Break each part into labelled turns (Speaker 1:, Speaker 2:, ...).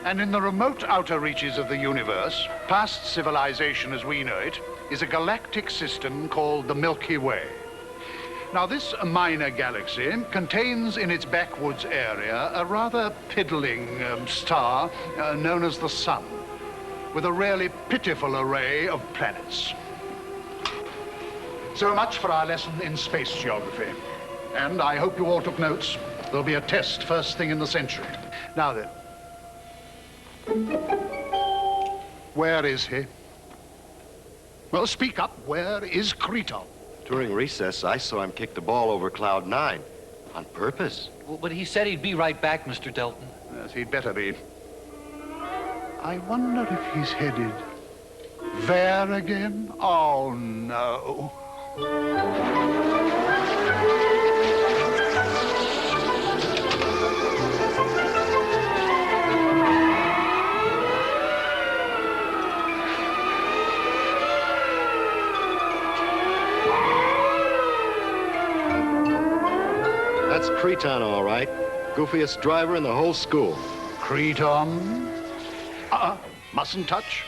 Speaker 1: And in the remote outer reaches of the universe, past civilization as we know it, is a galactic system called the Milky Way. Now, this minor galaxy contains in its backwoods area a rather piddling star known as the Sun, with a really pitiful array of planets. So much for our lesson in space geography. And I hope you all took notes. There'll be a test first thing in the century. Now then. Where is he? Well, speak up. Where is Creton?
Speaker 2: During recess, I saw him kick the ball over Cloud 9. On purpose.
Speaker 3: Well, but he said he'd be right back, Mr. Delton.
Speaker 1: Yes, he'd better be. I wonder if he's headed there again? Oh, no.
Speaker 2: That's Creton, all right. Goofiest driver in the whole school.
Speaker 1: Creton? Mustn't touch.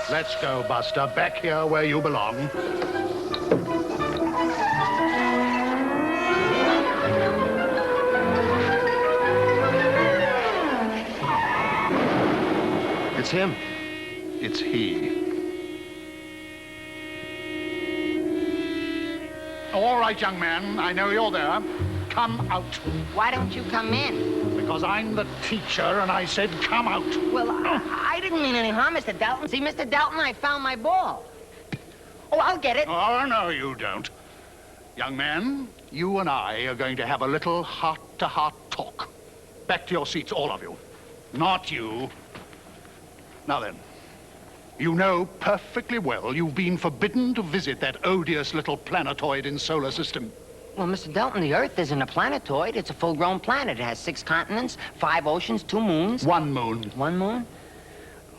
Speaker 1: Let's go, Buster. Back here where you belong.
Speaker 2: It's him.
Speaker 1: It's he. All right, young man. I know you're there. Come out.
Speaker 4: Why don't you come in?
Speaker 1: Because I'm the teacher, and I said come out.
Speaker 4: Well, I didn't mean any harm, Mr. Dalton. See, Mr. Dalton, I found my ball. Oh, I'll get it.
Speaker 1: Oh, no, you don't. Young man, you and I are going to have a little heart-to-heart talk. Back to your seats, all of you. Not you. Now then, you know perfectly well you've been forbidden to visit that odious little planetoid in solar system.
Speaker 4: Well, Mr. Dalton, the Earth isn't a planetoid. It's a full-grown planet. It has 6 continents, 5 oceans, 2 moons.
Speaker 1: 1 moon.
Speaker 4: 1 moon?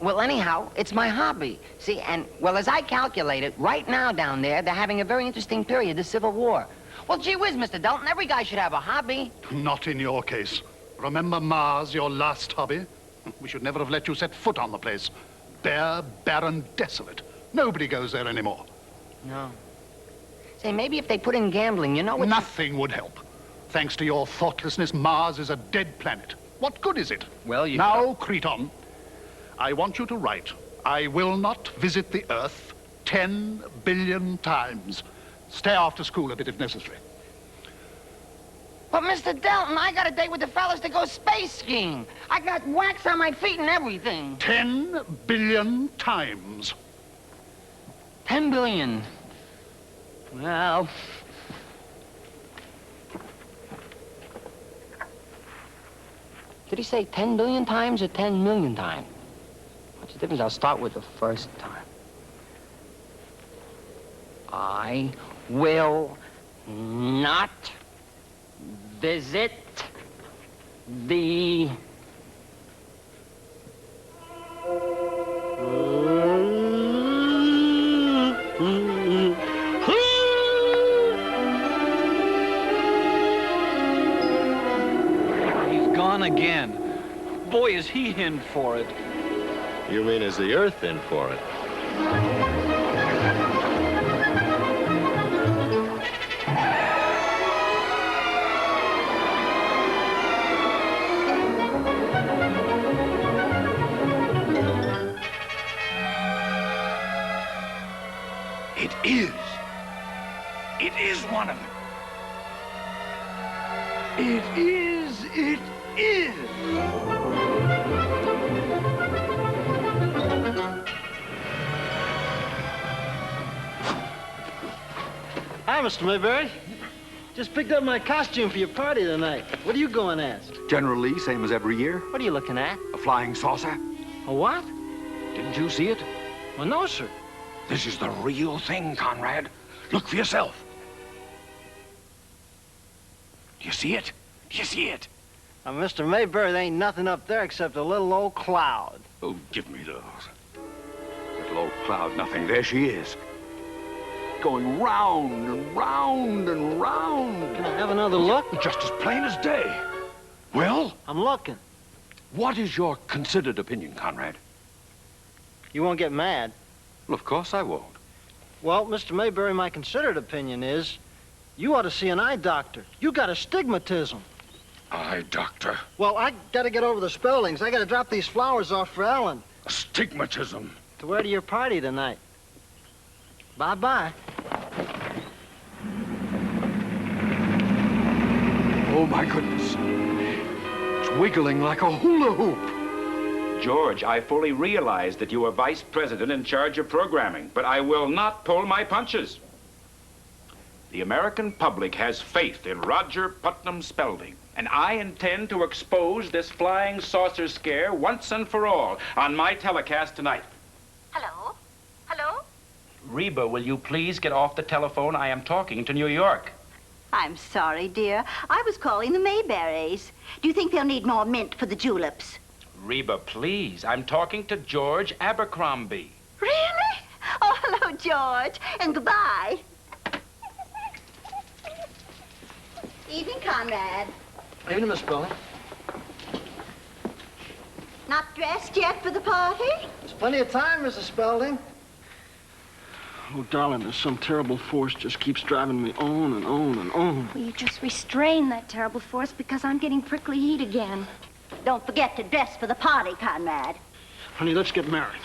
Speaker 4: Well, anyhow, it's my hobby. See, and, well, as I calculated, right now down there, they're having a very interesting period, the Civil War. Well, gee whiz, Mr. Dalton, every guy should have a hobby.
Speaker 1: Not in your case. Remember Mars, your last hobby? We should never have let you set foot on the place. Bare, barren, desolate. Nobody goes there anymore.
Speaker 4: No. Say, maybe if they put in gambling, you know what?
Speaker 1: Nothing would help. Thanks to your thoughtlessness, Mars is a dead planet. What good is it?
Speaker 3: Well, you...
Speaker 1: Now, Creton, I want you to write, I will not visit the Earth 10 billion times. Stay after school a bit if necessary.
Speaker 4: But, Mr. Dalton, I got a date with the fellas to go space skiing. I got wax on my feet and everything.
Speaker 1: 10 billion times.
Speaker 4: 10 billion. Well... Did he say 10 billion times or 10 million times? What's the difference? I'll start with the first time. I will not visit the...
Speaker 3: He's gone again. Boy, is he in for it.
Speaker 2: You mean is the Earth in for it?
Speaker 1: It is. It is one of them. It is. It is.
Speaker 5: Hi, Mr. Mayberry. Just picked up my costume for your party tonight. What are you going as?
Speaker 6: General Lee, same as every year.
Speaker 5: What are you looking at?
Speaker 6: A flying saucer.
Speaker 5: A what?
Speaker 6: Didn't you see it?
Speaker 5: Well, no, sir.
Speaker 6: This is the real thing, Conrad. Look for yourself. Do you see it? Do you see it?
Speaker 5: Now, Mr. Mayberry, there ain't nothing up there except a little old cloud.
Speaker 6: Oh, give me those. Little Hello, Cloud Nothing. There she is. Going round and round and round.
Speaker 5: Can I have another look?
Speaker 6: Just as plain as day. Well,
Speaker 5: I'm looking.
Speaker 6: what is your considered opinion, Conrad?
Speaker 5: You won't get mad.
Speaker 6: Well, of course I won't.
Speaker 5: Well, Mr. Mayberry, my considered opinion is you ought to see an eye doctor. You got astigmatism.
Speaker 6: Eye doctor.
Speaker 5: Well, I got to get over the Speldings. I got to drop these flowers off for Ellen
Speaker 6: Astigmatism.
Speaker 5: to wear to your party tonight. Bye-bye.
Speaker 6: Oh, my goodness. It's wiggling like a hula hoop.
Speaker 7: George, I fully realize that you are vice president in charge of programming, but I will not pull my punches. The American public has faith in Roger Putnam Spelding, and I intend to expose this flying saucer scare once and for all on my telecast tonight.
Speaker 8: Hello? Hello?
Speaker 7: Reba, will you please get off the telephone? I am talking to New York.
Speaker 8: I'm sorry, dear. I was calling the Mayberries. Do you think they'll need more mint for the juleps?
Speaker 7: Reba, please. I'm talking to George Abercrombie.
Speaker 8: Really? Oh, hello, George. And goodbye. Evening, Conrad.
Speaker 5: Evening, Miss Spelling.
Speaker 8: Not dressed yet for the party?
Speaker 5: There's plenty of time, Mrs. Spelding. Oh, darling, there's some terrible force just keeps driving me on and on and on.
Speaker 9: Will you just restrain that terrible force because I'm getting prickly heat again?
Speaker 8: Don't forget to dress for the party, Conrad.
Speaker 5: Honey, let's get married.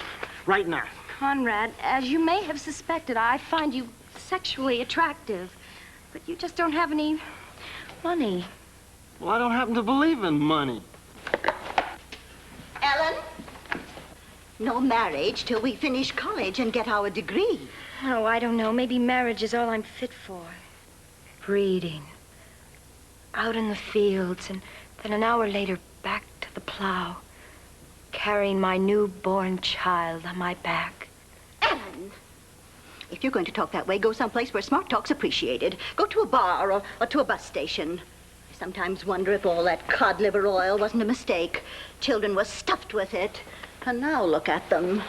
Speaker 5: Right now.
Speaker 9: Conrad, as you may have suspected, I find you sexually attractive. But you just don't have any money.
Speaker 5: Well, I don't happen to believe in money.
Speaker 8: Ellen? No marriage till we finish college and get our degree.
Speaker 9: Oh, I don't know. Maybe marriage is all I'm fit for. Breeding. Out in the fields, and then an hour later back to the plow. Carrying my newborn child on my back.
Speaker 8: Ellen, if you're going to talk that way, go someplace where smart talk's appreciated. Go to a bar or to a bus station. I sometimes wonder if all that cod liver oil wasn't a mistake. Children were stuffed with it. And now look at them.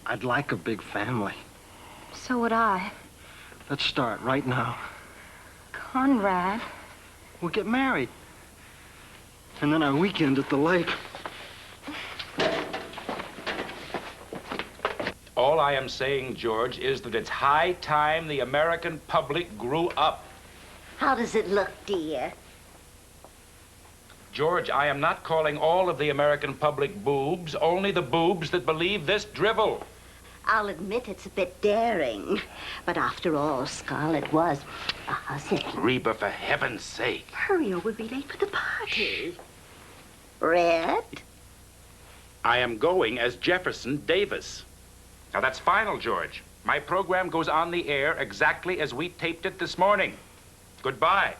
Speaker 5: I'd like a big family.
Speaker 9: So would I.
Speaker 5: Let's start right now.
Speaker 9: Conrad.
Speaker 5: We'll get married. And then our weekend at the lake.
Speaker 7: All I am saying, George, is that it's high time the American public grew up.
Speaker 8: How does it look, dear?
Speaker 7: George, I am not calling all of the American public boobs, only the boobs that believe this drivel.
Speaker 8: I'll admit it's a bit daring. But after all, Scarlett was a hussy.
Speaker 7: Reba, for heaven's sake.
Speaker 8: Hurry or we'll be late for the party. Red?
Speaker 7: I am going as Jefferson Davis. Now, that's final, George. My program goes on the air exactly as we taped it this morning. Goodbye.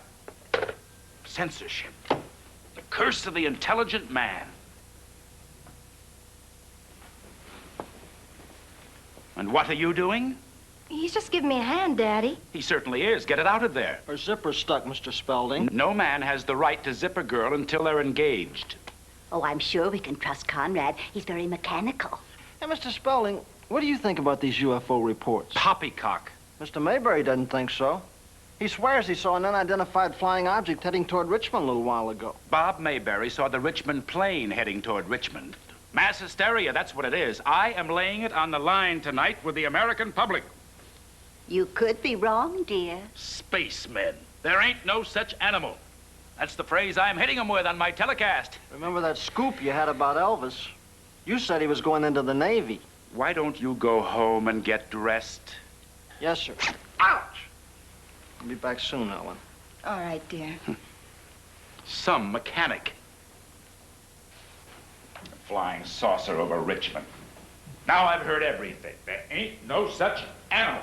Speaker 7: Censorship. The curse of the intelligent man. And what are you doing?
Speaker 9: He's just giving me a hand, Daddy.
Speaker 7: He certainly is. Get it out of there.
Speaker 5: Her zipper's stuck, Mr. Spelding.
Speaker 7: No man has the right to zip a girl until they're engaged.
Speaker 8: Oh, I'm sure we can trust Conrad. He's very mechanical.
Speaker 5: Hey, Mr. Spelding, what do you think about these UFO reports?
Speaker 7: Poppycock.
Speaker 5: Mr. Mayberry doesn't think so. He swears he saw an unidentified flying object heading toward Richmond a little while ago.
Speaker 7: Bob Mayberry saw the Richmond plane heading toward Richmond. Mass hysteria, that's what it is. I am laying it on the line tonight with the American public.
Speaker 8: You could be wrong, dear.
Speaker 7: Spacemen. There ain't no such animal. That's the phrase I'm hitting them with on my telecast.
Speaker 5: Remember that scoop you had about Elvis? You said he was going into the Navy.
Speaker 7: Why don't you go home and get dressed?
Speaker 5: Yes, sir. Ouch! I'll be back soon, Ellen.
Speaker 8: All right, dear.
Speaker 7: Some mechanic. A flying saucer over Richmond. Now I've heard everything. There ain't no such animal.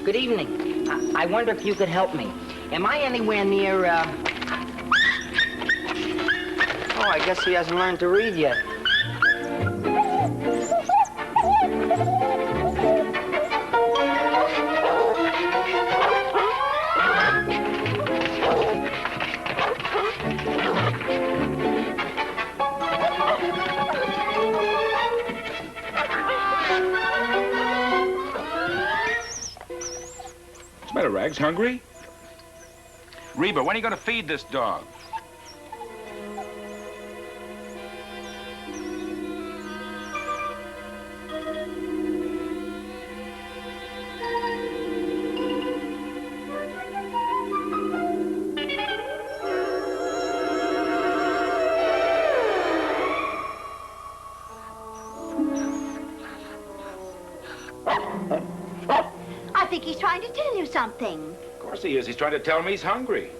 Speaker 4: Good evening. I wonder if you could help me. Am I anywhere near, Oh, I guess he hasn't learned to read yet.
Speaker 7: What's the matter, Rags? Hungry? Reba, when are you going to feed this dog?
Speaker 8: I think he's trying to tell you something.
Speaker 7: Of course he is. He's trying to tell me he's hungry.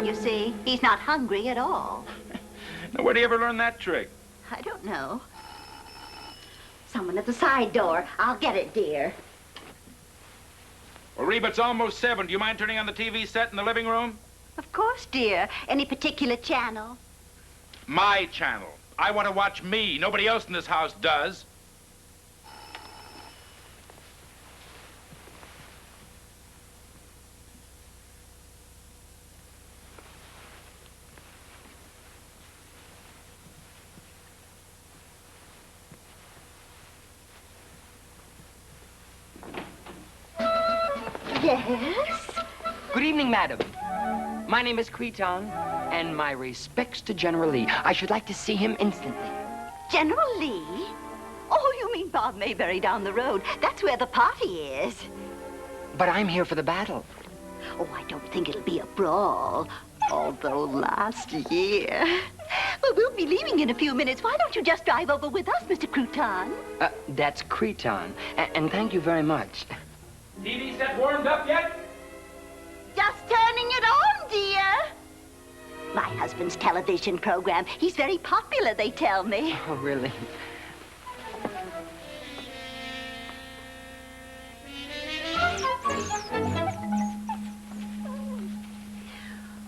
Speaker 8: You see, he's not hungry at all.
Speaker 7: Now, where'd he ever learn that trick?
Speaker 8: I don't know. Someone at the side door. I'll get it, dear.
Speaker 7: Well, Reba, it's almost 7. Do you mind turning on the TV set in the living room?
Speaker 8: Of course, dear. Any particular channel?
Speaker 7: My channel. I want to watch me. Nobody else in this house does.
Speaker 8: Yes?
Speaker 4: Good evening, madam. My name is Creton, and my respects to General Lee. I should like to see him instantly.
Speaker 8: General Lee? Oh, you mean Bob Mayberry down the road. That's where the party is.
Speaker 4: But I'm here for the battle.
Speaker 8: Oh, I don't think it'll be a brawl. Although last year... Well, we'll be leaving in a few minutes. Why don't you just drive over with us, Mr. Crouton?
Speaker 4: That's Creton, and thank you very much.
Speaker 7: TV set warmed up yet?
Speaker 8: Just turning it on, dear. My husband's television program. He's very popular, they tell me.
Speaker 4: Oh, really?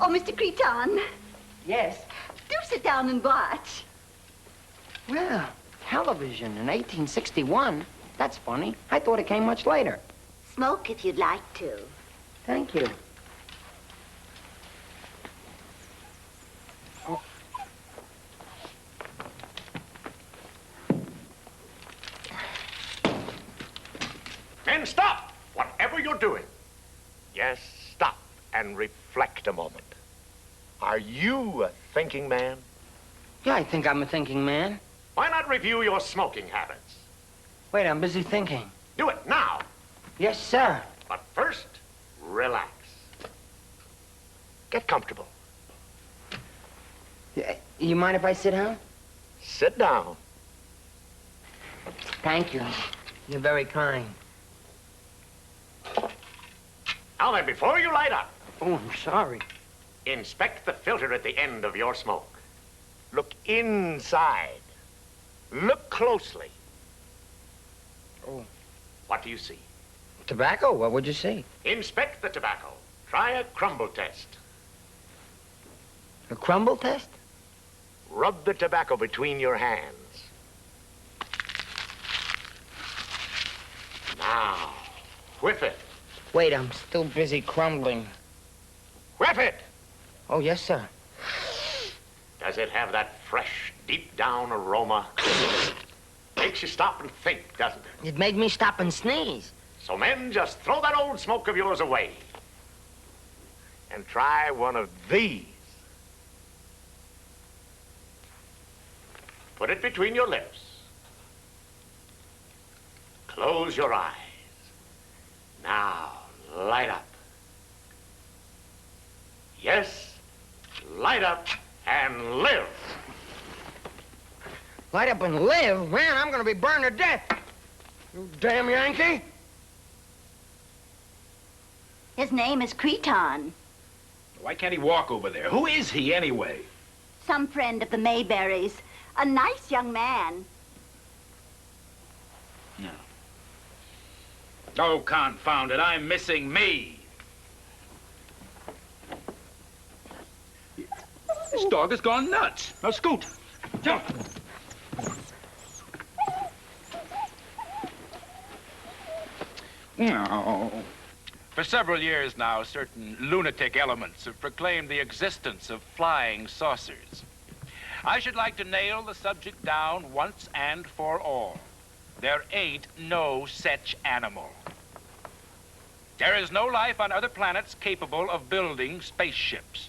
Speaker 8: Oh, Mr. Creton,
Speaker 4: Yes.
Speaker 8: do sit down and watch.
Speaker 4: Well, television in 1861? That's funny. I thought it came much later.
Speaker 8: Smoke if you'd like to.
Speaker 4: Thank you.
Speaker 10: Men, stop! Whatever you're doing. Yes, stop and reflect a moment. Are you a thinking man?
Speaker 4: Yeah, I think I'm a thinking man.
Speaker 10: Why not review your smoking habits?
Speaker 4: Wait, I'm busy thinking.
Speaker 10: Do it now.
Speaker 4: Yes, sir.
Speaker 10: But first, relax. Get comfortable.
Speaker 4: You mind if I sit down?
Speaker 10: Sit down.
Speaker 4: Thank you. You're very kind.
Speaker 10: Now then, before you light up,
Speaker 4: Oh, I'm sorry.
Speaker 10: inspect the filter at the end of your smoke. Look inside. Look closely.
Speaker 4: Oh.
Speaker 10: What do you see?
Speaker 4: Tobacco? What would you see?
Speaker 10: Inspect the tobacco. Try a crumble test.
Speaker 4: A crumble test?
Speaker 10: Rub the tobacco between your hands. Now, whiff it.
Speaker 4: Wait, I'm still busy crumbling.
Speaker 10: Whiff it!
Speaker 4: Oh, yes, sir.
Speaker 10: Does it have that fresh, deep-down aroma? Makes you stop and think, doesn't it?
Speaker 4: It made me stop and sneeze.
Speaker 10: So, men, just throw that old smoke of yours away. And try one of these. Put it between your lips. Close your eyes. Now, light up. Yes, light up and live.
Speaker 4: Light up and live? Man, I'm gonna be burned to death. You damn Yankee.
Speaker 8: His name is Creton.
Speaker 7: Why can't he walk over there? Who is he, anyway?
Speaker 8: Some friend of the Mayberries. A nice young man.
Speaker 7: No. Oh, confound it, I'm missing me. This dog has gone nuts. Now, Scoot, jump. No. For several years now, certain lunatic elements have proclaimed the existence of flying saucers. I should like to nail the subject down once and for all. There ain't no such animal. There is no life on other planets capable of building spaceships.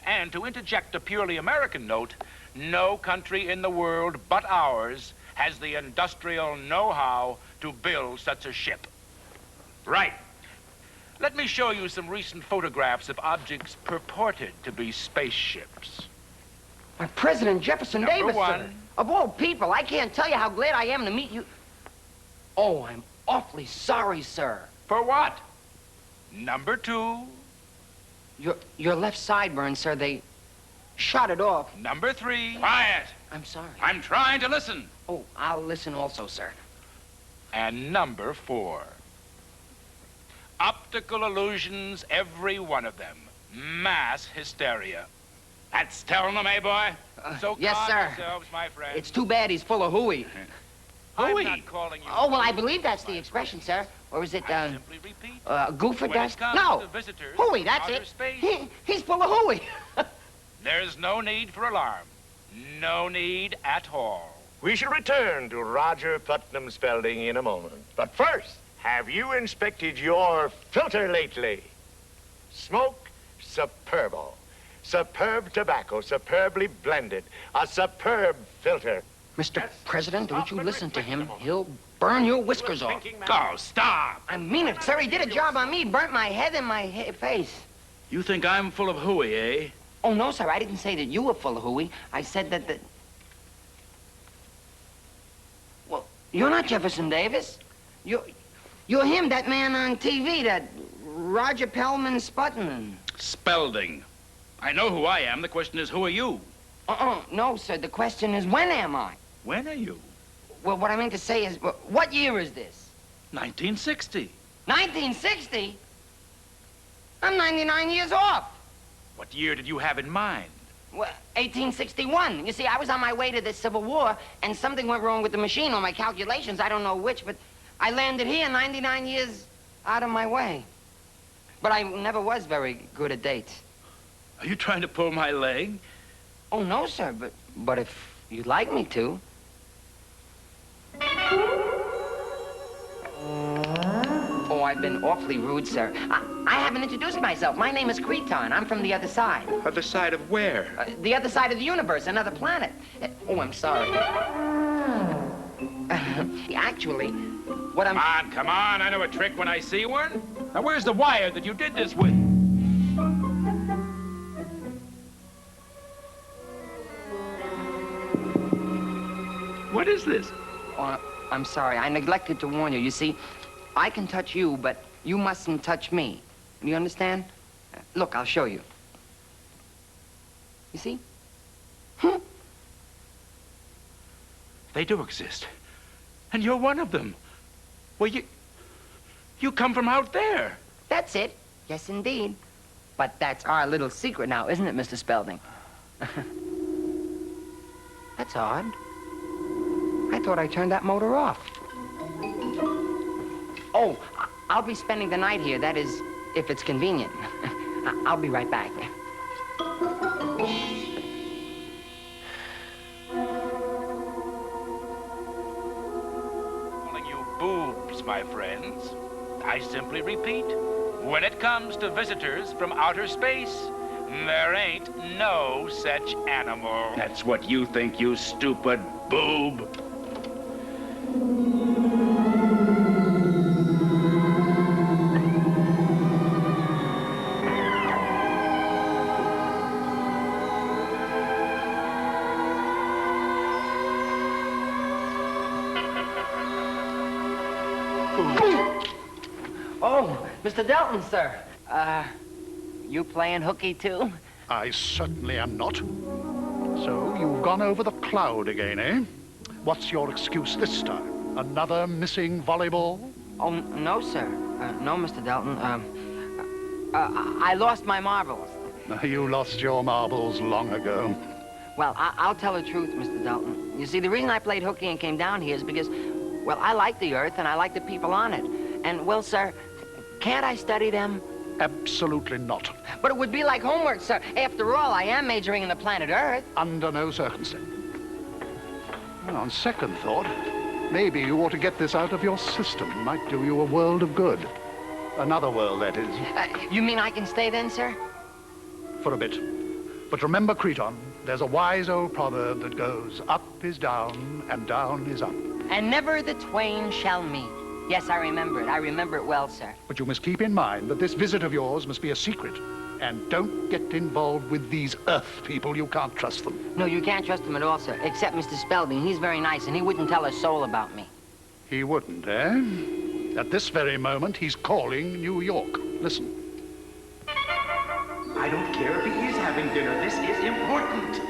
Speaker 7: And to interject a purely American note, no country in the world but ours has the industrial know-how to build such a ship. Right. Let me show you some recent photographs of objects purported to be spaceships.
Speaker 4: Why, President Jefferson
Speaker 7: Number
Speaker 4: Davis,
Speaker 7: one.
Speaker 4: sir. Of all people, I can't tell you how glad I am to meet you. Oh, I'm awfully sorry, sir.
Speaker 7: For what? Number two.
Speaker 4: Your left sideburn, sir, they shot it off.
Speaker 7: Number three. Quiet.
Speaker 4: I'm sorry.
Speaker 7: I'm trying to listen.
Speaker 4: Oh, I'll listen also, sir.
Speaker 7: And number four. Optical illusions, every one of them. Mass hysteria. That's telling them, eh, boy? So
Speaker 4: yes,
Speaker 7: calm
Speaker 4: sir.
Speaker 7: yourselves, my friends.
Speaker 4: It's too bad he's full of hooey.
Speaker 7: I'm Hooey? not calling you.
Speaker 4: Oh, well, I
Speaker 7: hooey,
Speaker 4: believe that's
Speaker 7: my
Speaker 4: the expression,
Speaker 7: friend.
Speaker 4: sir. Or is it,
Speaker 7: I simply repeat.
Speaker 4: goofer
Speaker 7: When it
Speaker 4: dust?
Speaker 7: comes
Speaker 4: No.
Speaker 7: to visitors
Speaker 4: Hooey,
Speaker 7: from
Speaker 4: that's
Speaker 7: outer
Speaker 4: it.
Speaker 7: space,
Speaker 4: He's full of hooey.
Speaker 7: there's no need for alarm. No need at all.
Speaker 10: We shall return to Roger Putnam Spaulding in a moment. But first, have you inspected your filter lately? Smoke Superbo. Superb tobacco, superbly blended. A superb filter.
Speaker 4: Mr. President, don't you listen to him. He'll burn your whiskers off.
Speaker 7: Oh, stop.
Speaker 4: I mean it, sir. He did a job on me. Burnt my head and my face.
Speaker 3: You think I'm full of hooey, eh?
Speaker 4: Oh, no, sir. I didn't say that you were full of hooey. I said that the... Well, you're not Jefferson Davis. You're him, that man on TV, that Roger Pellman Sputman.
Speaker 3: Spelling. I know who I am. The question is, who are you?
Speaker 4: No, sir. The question is, when am I?
Speaker 3: When are you?
Speaker 4: Well, what I mean to say is, what year is this?
Speaker 3: 1960.
Speaker 4: 1960? I'm 99 years off.
Speaker 7: What year did you have in mind?
Speaker 4: Well, 1861. You see, I was on my way to the Civil War, and something went wrong with the machine on my calculations. I don't know which, but I landed here 99 years out of my way. But I never was very good at dates.
Speaker 3: Are you trying to pull my leg?
Speaker 4: Oh, no, sir, but if you'd like me to. Oh, I've been awfully rude, sir. I haven't introduced myself. My name is Creton. I'm from the other side.
Speaker 7: Other side of where?
Speaker 4: The other side of the universe, another planet. Oh, I'm sorry. Actually, what I'm...
Speaker 7: Come on. I know a trick when I see one. Now, where's the wire that you did this with? What is this?
Speaker 4: Oh, I'm sorry. I neglected to warn you. You see, I can touch you, but you mustn't touch me. Do you understand? Look, I'll show you. You see?
Speaker 7: They do exist. And you're one of them. Well, you come from out there.
Speaker 4: That's it. Yes, indeed. But that's our little secret now, isn't it, Mr. Spaulding? That's odd. I thought I turned that motor off. Oh, I'll be spending the night here. That is, if it's convenient. I'll be right back.
Speaker 7: Calling you boobs, my friends. I simply repeat, when it comes to visitors from outer space, there ain't no such animal.
Speaker 3: That's what you think, you stupid boob.
Speaker 4: Oh, Mr. Delton, sir. You playing hooky, too?
Speaker 1: I certainly am not. So you've gone over the cloud again, eh? What's your excuse this time? Another missing volleyball?
Speaker 4: Oh, no, sir. No, Mr. Dalton. I lost my marbles.
Speaker 1: You lost your marbles long ago.
Speaker 4: Well, I'll tell the truth, Mr. Dalton. You see, the reason I played hooky and came down here is because, well, I like the Earth and I like the people on it. And, well, sir, can't I study them?
Speaker 1: Absolutely not.
Speaker 4: But it would be like homework, sir. After all, I am majoring in the planet Earth.
Speaker 1: Under no circumstance. Well, on second thought, maybe you ought to get this out of your system. Might do you a world of good. Another world, that is.
Speaker 4: You mean I can stay then, sir?
Speaker 1: For a bit. But remember, Creton, there's a wise old proverb that goes, up is down and down is up.
Speaker 4: And never the twain shall meet. Yes, I remember it. I remember it well, sir.
Speaker 1: But you must keep in mind that this visit of yours must be a secret. And don't get involved with these Earth people. You can't trust them.
Speaker 4: No, you can't trust them at all, sir. Except Mr. Spaulding. He's very nice, and he wouldn't tell a soul about me.
Speaker 1: He wouldn't, eh? At this very moment, he's calling New York. Listen.
Speaker 7: I don't care if he is having dinner. This is important.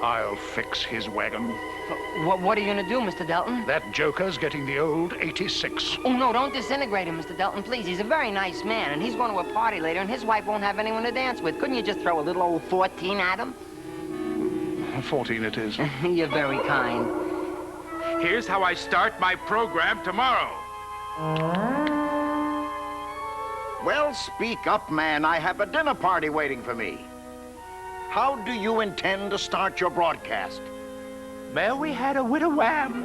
Speaker 1: I'll fix his wagon.
Speaker 4: What are you going to do, Mr. Dalton?
Speaker 1: That joker's getting the old 86.
Speaker 4: Oh, no, don't disintegrate him, Mr. Dalton, please. He's a very nice man, and he's going to a party later, and his wife won't have anyone to dance with. Couldn't you just throw a little old 14 at him?
Speaker 1: 14 it is.
Speaker 4: You're very kind.
Speaker 7: Here's how I start my program tomorrow.
Speaker 6: Well, speak up, man. I have a dinner party waiting for me. How do you intend to start your broadcast?
Speaker 7: Well, we had a widow wham.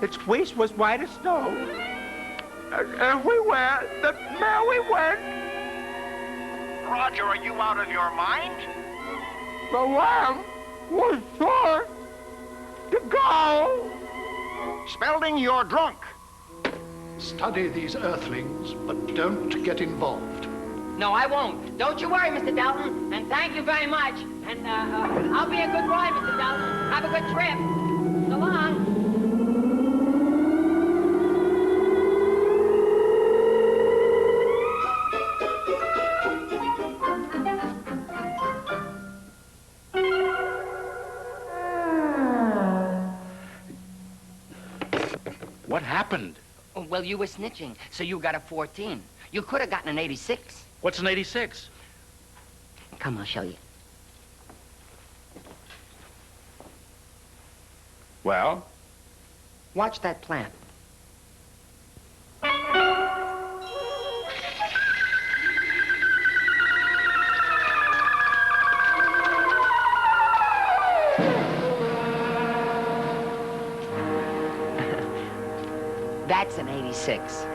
Speaker 7: Its waist was white as snow. And we went, there we went.
Speaker 6: Roger, are you out of your mind?
Speaker 7: The wham was sure to go.
Speaker 6: Spaulding, you're drunk.
Speaker 1: Study these Earthlings, but don't get involved.
Speaker 4: No, I won't. Don't you worry, Mr. Dalton, and thank you very much. And I'll be a good boy, Mr. Dalton. Have a good trip. So long.
Speaker 7: What happened?
Speaker 4: Oh, well, you were snitching, so you got a 14. You could have gotten an 86.
Speaker 7: What's an 86?
Speaker 4: Come, I'll show you.
Speaker 7: Well?
Speaker 4: Watch that plant. That's an 86.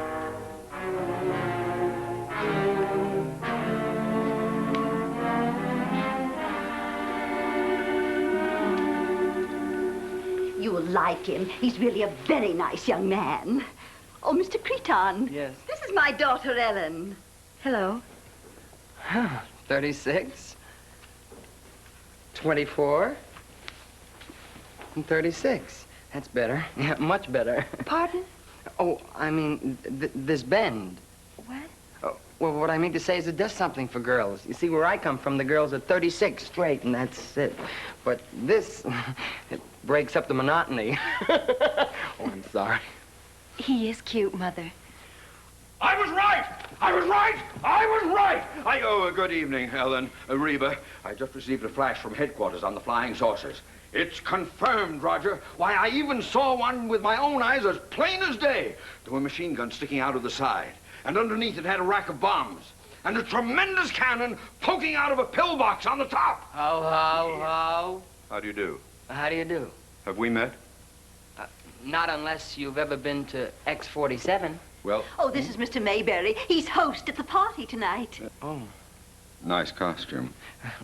Speaker 8: You'll like him. He's really a very nice young man. Oh, Mr. Creton.
Speaker 4: Yes.
Speaker 8: This is my daughter, Ellen.
Speaker 9: Hello.
Speaker 4: 36. 24. And 36. That's better. Yeah, much better.
Speaker 9: Pardon?
Speaker 4: Oh, I mean, this bend.
Speaker 9: What?
Speaker 4: Oh, well, what I mean to say is it does something for girls. You see, where I come from, the girls are 36 straight, and that's it. But this, it breaks up the monotony. Oh, I'm sorry.
Speaker 9: He is cute, Mother.
Speaker 7: I was right! I was right! I was right! Good evening, Ellen. Reba, I just received a flash from headquarters on the flying saucers. It's confirmed, Roger. Why, I even saw one with my own eyes as plain as day. There were machine guns sticking out of the side, and underneath it had a rack of bombs, and a tremendous cannon poking out of a pillbox on the top.
Speaker 4: Ho, ho, ho.
Speaker 7: How do you do?
Speaker 4: How do you do?
Speaker 7: Have we met?
Speaker 4: Not unless you've ever been to X-47.
Speaker 7: Well...
Speaker 8: Oh, this is Mr. Mayberry. He's host at the party tonight.
Speaker 4: Oh.
Speaker 7: Nice costume.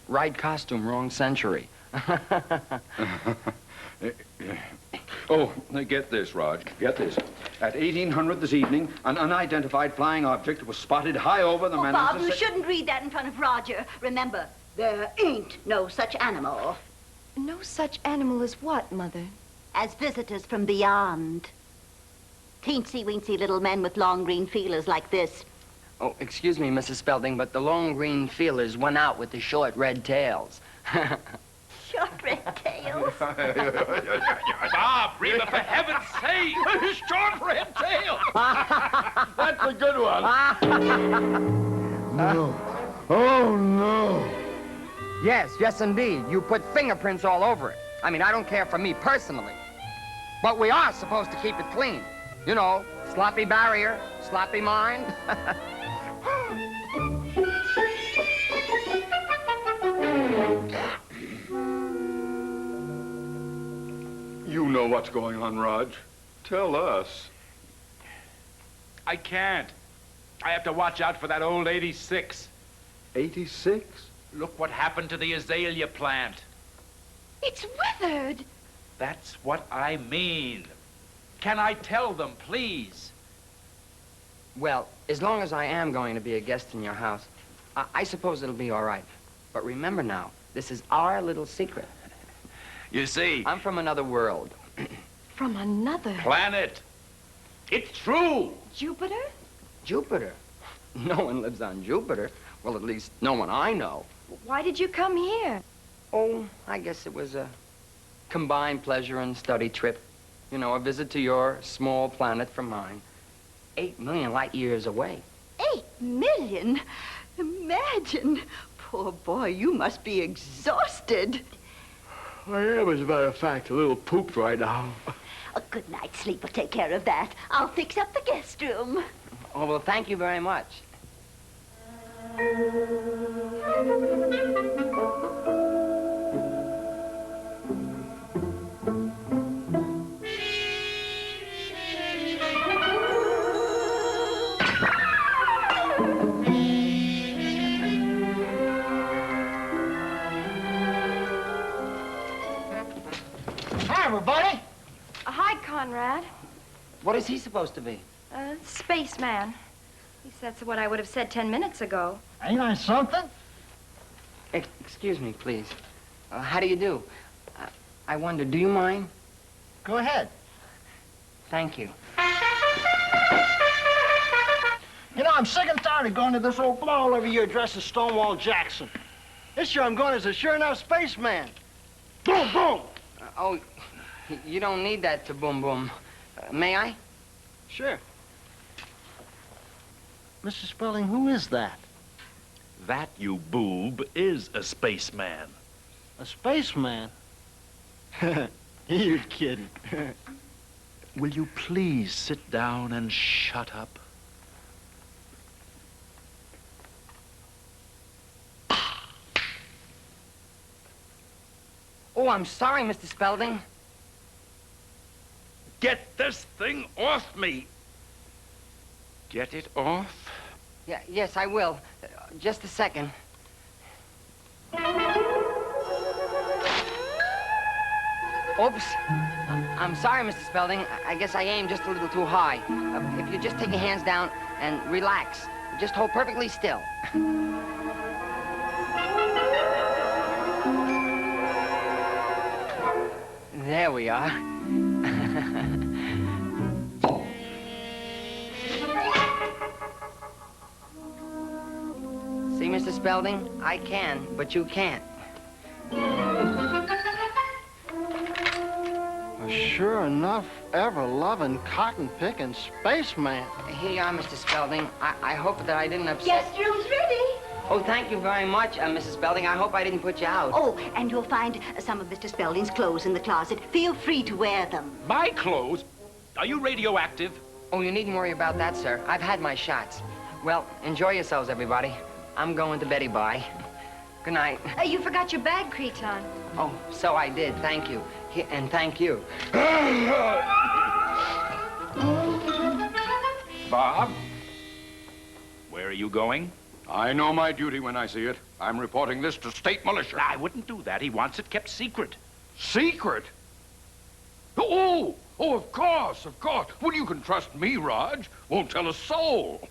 Speaker 4: Right costume, wrong century.
Speaker 7: Oh, get this, Raj. Get this. At 1800 this evening, an unidentified flying object was spotted high over the
Speaker 8: Oh,
Speaker 7: Manassas...
Speaker 8: Bob, you shouldn't read that in front of Roger. Remember, there ain't no such animal.
Speaker 9: No such animal as what, Mother?
Speaker 8: As visitors from beyond. Teensy-weensy little men with long green feelers like this.
Speaker 4: Oh, excuse me, Mrs. Spaulding, but the long green feelers went out with the short red tails.
Speaker 8: Short red tails.
Speaker 7: Bob, Reba, for heaven's sake! Short red tail!
Speaker 5: That's a good one.
Speaker 6: No. Oh, no.
Speaker 4: Yes, yes, indeed. You put fingerprints all over it. I mean, I don't care for me personally. But we are supposed to keep it clean. You know, sloppy barrier, sloppy mind.
Speaker 11: You know what's going on, Raj. Tell us.
Speaker 7: I can't. I have to watch out for that old 86.
Speaker 11: 86?
Speaker 7: Look what happened to the azalea plant.
Speaker 8: It's withered.
Speaker 7: That's what I mean. Can I tell them, please?
Speaker 4: Well, as long as I am going to be a guest in your house, I suppose it'll be all right. But remember now, this is our little secret.
Speaker 7: You see,
Speaker 4: I'm from another world.
Speaker 9: From another
Speaker 7: planet. It's true.
Speaker 9: Jupiter?
Speaker 4: Jupiter? No one lives on Jupiter. Well, at least no one I know.
Speaker 9: Why did you come here?
Speaker 4: Oh, I guess it was a combined pleasure and study trip. You know, a visit to your small planet from mine. 8 million light years away.
Speaker 8: 8 million? Imagine. Poor boy, you must be exhausted.
Speaker 5: I am, as a matter of fact, a little pooped right now.
Speaker 8: A good night's sleep will take care of that. I'll fix up the guest room.
Speaker 4: Oh, well, thank you very much.
Speaker 6: Hi, everybody.
Speaker 9: Hi, Conrad.
Speaker 4: What is he supposed to be?
Speaker 9: Spaceman. At least that's what I would have said 10 minutes ago.
Speaker 6: Ain't I something?
Speaker 4: Excuse me, please. How do you do? I wonder, do you mind?
Speaker 6: Go ahead.
Speaker 4: Thank you.
Speaker 5: You know, I'm sick and tired of going to this old ball every year dressed as Stonewall Jackson. This year I'm going as a sure enough spaceman. Boom, boom.
Speaker 4: Oh, you don't need that to boom boom. May I?
Speaker 5: Sure. Mr. Spelling, who is that?
Speaker 3: That, you boob, is a spaceman.
Speaker 5: A spaceman? You're kidding.
Speaker 3: Will you please sit down and shut up?
Speaker 4: Oh, I'm sorry, Mr. Spelding.
Speaker 7: Get this thing off me. Get it off?
Speaker 4: Yeah, yes, I will. Just a second. Oops. I'm sorry, Mr. Spelding. I guess I aimed just a little too high. If you just take your hands down and relax. Just hold perfectly still. There we are. See, Mr. Spelding? I can, but you can't.
Speaker 5: A sure enough, ever-loving, cotton-picking spaceman.
Speaker 4: Here you are, Mr. Spelding. I hope that I didn't upset...
Speaker 8: Guest room's ready.
Speaker 4: Oh, thank you very much, Mrs. Spelding. I hope I didn't put you out.
Speaker 8: Oh, and you'll find some of Mr. Spelding's clothes in the closet. Feel free to wear them.
Speaker 7: My clothes? Are you radioactive?
Speaker 4: Oh, you needn't worry about that, sir. I've had my shots. Well, enjoy yourselves, everybody. I'm going to Betty Bye. Good night.
Speaker 9: You forgot your bag, Creton.
Speaker 4: Oh, so I did. Thank you. And thank you.
Speaker 7: Bob? Where are you going?
Speaker 11: I know my duty when I see it. I'm reporting this to state militia.
Speaker 7: I wouldn't do that. He wants it kept secret.
Speaker 11: Secret? Oh, of course, of course. Well, you can trust me, Raj. Won't tell a soul.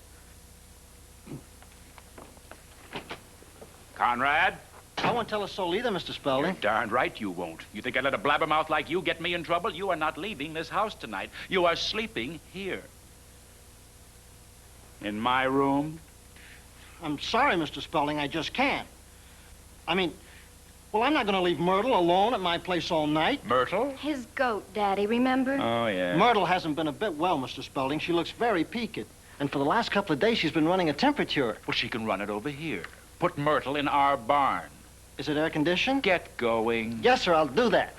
Speaker 7: Conrad?
Speaker 5: I won't tell a soul either, Mr. Spelling.
Speaker 7: You're darned right you won't. You think I let a blabbermouth like you get me in trouble? You are not leaving this house tonight. You are sleeping here. In my room?
Speaker 5: I'm sorry, Mr. Spelling, I just can't. I mean, well, I'm not going to leave Myrtle alone at my place all night.
Speaker 7: Myrtle?
Speaker 9: His goat, Daddy, remember?
Speaker 7: Oh, yeah.
Speaker 5: Myrtle hasn't been a bit well, Mr. Spelling. She looks very peaked. And for the last couple of days, she's been running a temperature.
Speaker 7: Well, she can run it over here. Put Myrtle in our barn.
Speaker 5: Is it air conditioned?
Speaker 7: Get going.
Speaker 5: Yes, sir, I'll do that.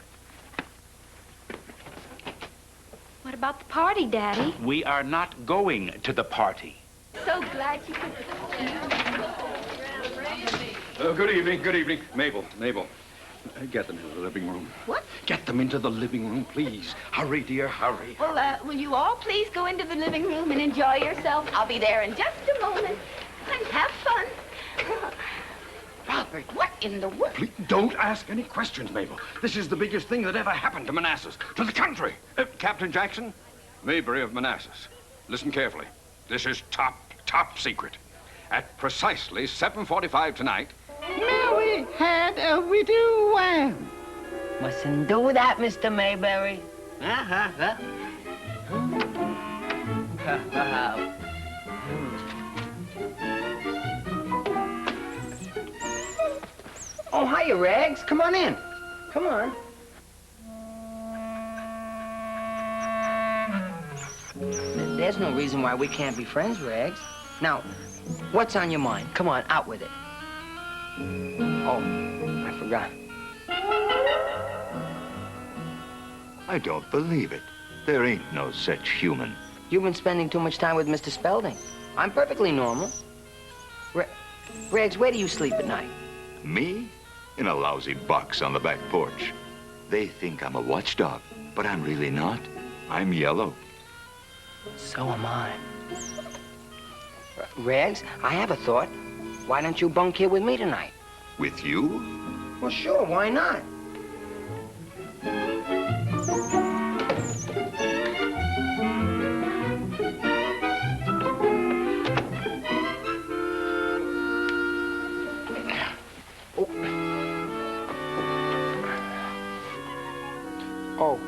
Speaker 9: What about the party, Daddy?
Speaker 7: We are not going to the party.
Speaker 9: So glad you could...
Speaker 11: Good evening, good evening. Mabel. Get them into the living room.
Speaker 12: What?
Speaker 11: Get them into the living room, please. Hurry, dear, hurry.
Speaker 12: Well, will you all please go into the living room and enjoy yourself? I'll be there in just a moment. And have fun. Robert, what in the world?
Speaker 11: Please, don't ask any questions, Mabel. This is the biggest thing that ever happened to Manassas, to the country. Captain Jackson, Maybury of Manassas. Listen carefully. This is top secret. At precisely 7:45 tonight...
Speaker 6: Mary had a widow wife.
Speaker 4: Mustn't do that, Mr. Mayberry. Oh, hiya, Rags. Come on in. Come on. There's no reason why we can't be friends, Rags. Now, what's on your mind? Come on, out with it. Oh, I forgot.
Speaker 13: I don't believe it. There ain't no such human.
Speaker 4: You've been spending too much time with Mr. Spelding. I'm perfectly normal. Rags, where do you sleep at night?
Speaker 13: Me? In a lousy box on the back porch. They think I'm a watchdog, but I'm really not. I'm yellow.
Speaker 4: So am I. Rags, I have a thought. Why don't you bunk here with me tonight?
Speaker 13: With you?
Speaker 4: Well, sure, why not? Oh.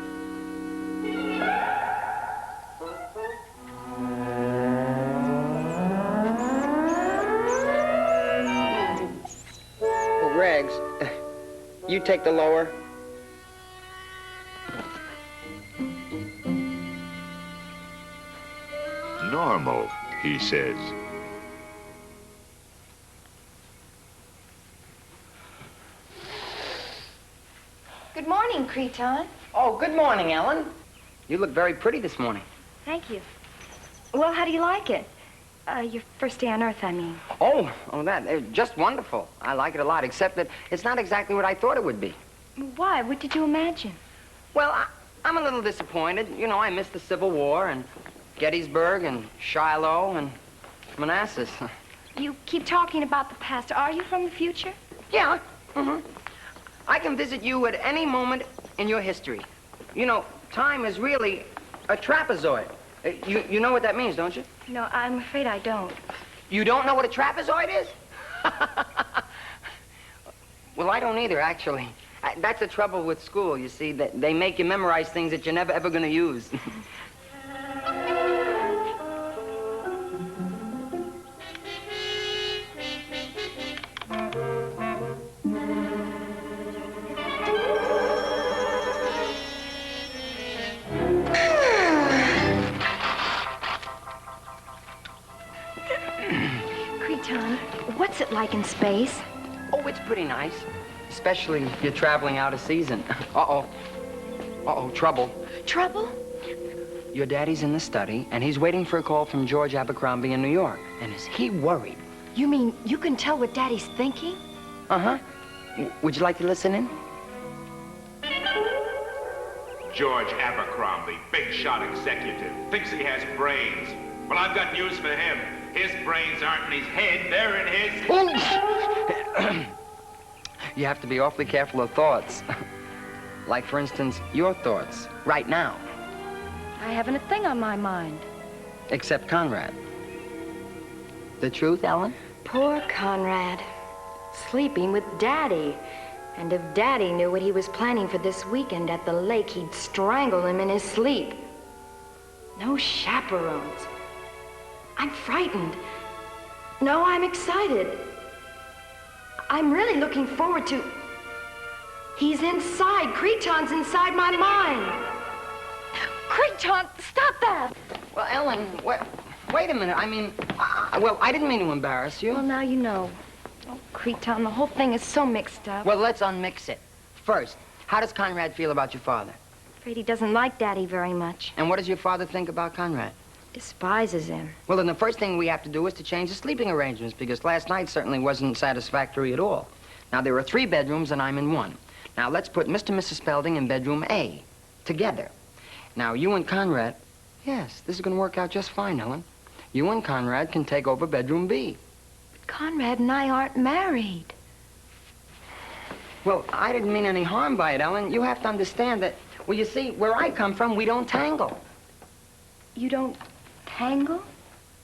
Speaker 4: Well, Rags, you take the lower.
Speaker 13: Normal, he says.
Speaker 9: Good morning, Creton.
Speaker 4: Oh, good morning, Ellen. You look very pretty this morning.
Speaker 9: Thank you. Well, how do you like it? Your first day on Earth, I mean.
Speaker 4: Oh, that. Just wonderful. I like it a lot, except that it's not exactly what I thought it would be.
Speaker 9: Why? What did you imagine?
Speaker 4: Well, I'm a little disappointed. You know, I missed the Civil War and Gettysburg and Shiloh and Manassas.
Speaker 9: You keep talking about the past. Are you from the future?
Speaker 4: Yeah. Mm-hmm. I can visit you at any moment in your history. You know, time is really a trapezoid. You know what that means, don't you?
Speaker 9: No, I'm afraid I don't.
Speaker 4: You don't know what a trapezoid is? Well, I don't either, actually. That's the trouble with school, you see, that they make you memorize things that you're never, ever going to use.
Speaker 9: Creton, what's it like in space?
Speaker 4: Oh, it's pretty nice. Especially if you're traveling out of season. Uh-oh. Uh-oh, trouble.
Speaker 9: Trouble?
Speaker 4: Your daddy's in the study, and he's waiting for a call from George Abercrombie in New York. And is he worried?
Speaker 9: You mean you can tell what Daddy's thinking?
Speaker 4: Uh-huh. Would you like to listen in?
Speaker 7: George Abercrombie, big shot executive, thinks he has brains. Well, I've got news for him. His brains aren't in his head, they're in his...
Speaker 4: You have to be awfully careful of thoughts. Like, for instance, your thoughts, right now.
Speaker 9: I haven't a thing on my mind.
Speaker 4: Except Conrad. The truth, Ellen?
Speaker 9: Poor Conrad. Sleeping with Daddy. And if Daddy knew what he was planning for this weekend at the lake, he'd strangle him in his sleep. No chaperones. I'm frightened. No, I'm excited. I'm really looking forward to... He's inside. Creton's inside my mind. Creton, stop that!
Speaker 4: Well, Ellen, Wait a minute. I mean, well, I didn't mean to embarrass you.
Speaker 9: Well, now you know. Oh, Creetown, the whole thing is so mixed up.
Speaker 4: Well, let's unmix it. First, how does Conrad feel about your father?
Speaker 9: Afraid he doesn't like Daddy very much.
Speaker 4: And what does your father think about Conrad?
Speaker 9: Despises him.
Speaker 4: Well, then the first thing we have to do is to change the sleeping arrangements, because last night certainly wasn't satisfactory at all. Now, there are 3 bedrooms, and I'm in one. Now, let's put Mr. and Mrs. Spaulding in bedroom A, together. Now, you and Conrad... Yes, this is going to work out just fine, Ellen. You and Conrad can take over bedroom B.
Speaker 9: But Conrad and I aren't married.
Speaker 4: Well, I didn't mean any harm by it, Ellen. You have to understand that, well, you see, where I come from, we don't tangle.
Speaker 9: You don't tangle?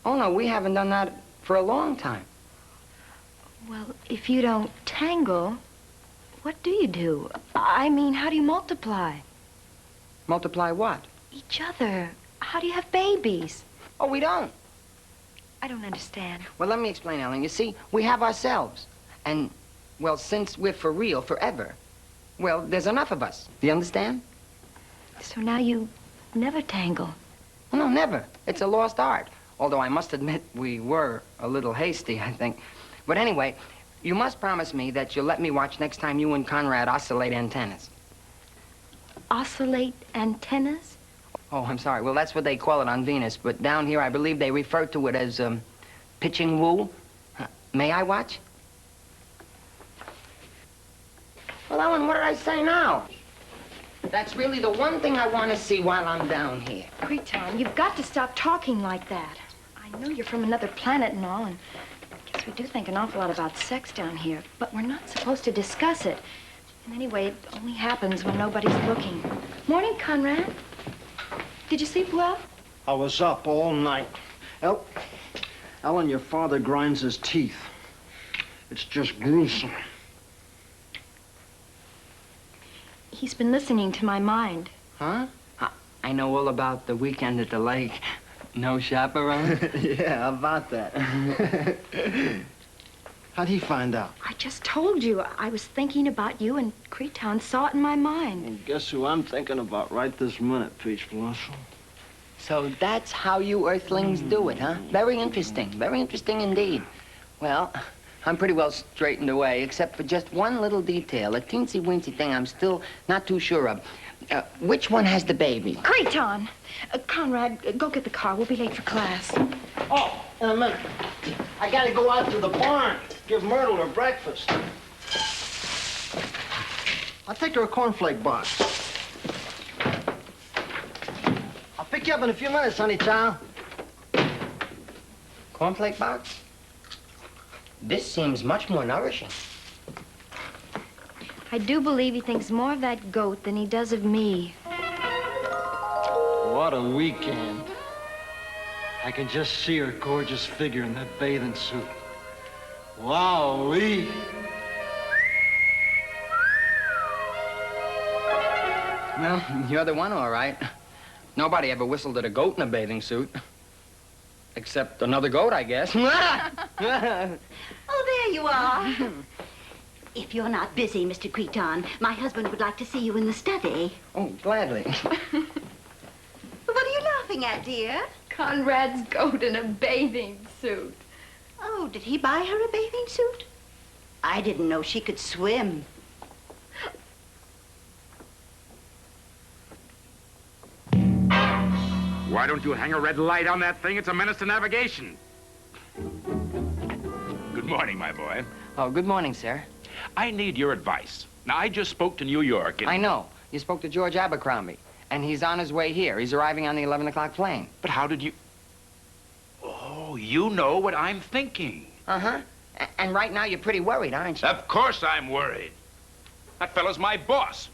Speaker 4: Oh, no, we haven't done that for a long time.
Speaker 9: Well, if you don't tangle, what do you do? I mean, how do you multiply?
Speaker 4: Multiply what?
Speaker 9: Each other. How do you have babies?
Speaker 4: Oh, we don't.
Speaker 9: I don't understand.
Speaker 4: Well, let me explain, Ellen. You see, we have ourselves. And, well, since we're for real forever, well, there's enough of us. Do you understand?
Speaker 9: So now you never tangle?
Speaker 4: Oh, no, never. It's a lost art. Although I must admit we were a little hasty, I think. But anyway, you must promise me that you'll let me watch next time you and Conrad oscillate antennas.
Speaker 9: Oscillate antennas?
Speaker 4: Oh, I'm sorry. Well, that's what they call it on Venus. But down here, I believe they refer to it as, pitching woo. May I watch? Well, Ellen, what did I say now? That's really the one thing I want to see while I'm down here.
Speaker 9: Creetown, you've got to stop talking like that. I know you're from another planet and all, and I guess we do think an awful lot about sex down here, but we're not supposed to discuss it. And anyway, it only happens when nobody's looking. Morning, Conrad. Did you sleep well?
Speaker 5: I was up all night. Ellen, your father grinds his teeth. It's just gruesome.
Speaker 9: He's been listening to my mind.
Speaker 4: Huh? I know all about the weekend at the lake. No chaperone?
Speaker 5: Yeah, how about that? How'd he find out?
Speaker 9: I just told you. I was thinking about you, and Creetown saw it in my mind.
Speaker 5: And guess who I'm thinking about right this minute, Peach Blossom?
Speaker 4: So that's how you Earthlings do it, huh? Very interesting. Very interesting indeed. Well, I'm pretty well straightened away, except for just one little detail, a teensy-weensy thing I'm still not too sure of. Which one has the baby?
Speaker 9: Creetown! Conrad, go get the car. We'll be late for class.
Speaker 5: Oh, in a minute. I gotta go out to the barn, give Myrtle her breakfast. I'll take her a cornflake box. I'll pick you up in a few minutes, honey child.
Speaker 4: Cornflake box? This seems much more nourishing.
Speaker 9: I do believe he thinks more of that goat than he does of me.
Speaker 5: What a weekend. I can just see her gorgeous figure in that bathing suit. Wowee.
Speaker 4: Well, you're the one, all right. Nobody ever whistled at a goat in a bathing suit. Except another goat, I guess.
Speaker 8: Oh, there you are. If you're not busy, Mr. Creton, my husband would like to see you in the study.
Speaker 4: Oh, gladly.
Speaker 8: What are you laughing at, dear?
Speaker 9: Conrad's goat in a bathing suit.
Speaker 8: Oh, did he buy her a bathing suit? I didn't know she could swim.
Speaker 7: Why don't you hang a red light on that thing? It's a menace to navigation. Good morning, my boy.
Speaker 4: Oh, good morning, sir.
Speaker 7: I need your advice. Now, I just spoke to New York and...
Speaker 4: I know. You spoke to George Abercrombie, and he's on his way here. He's arriving on the 11 o'clock plane.
Speaker 7: But how did you... Oh, you know what I'm thinking.
Speaker 4: Uh-huh. And right now you're pretty worried, aren't you?
Speaker 7: Of course I'm worried. That fellow's my boss.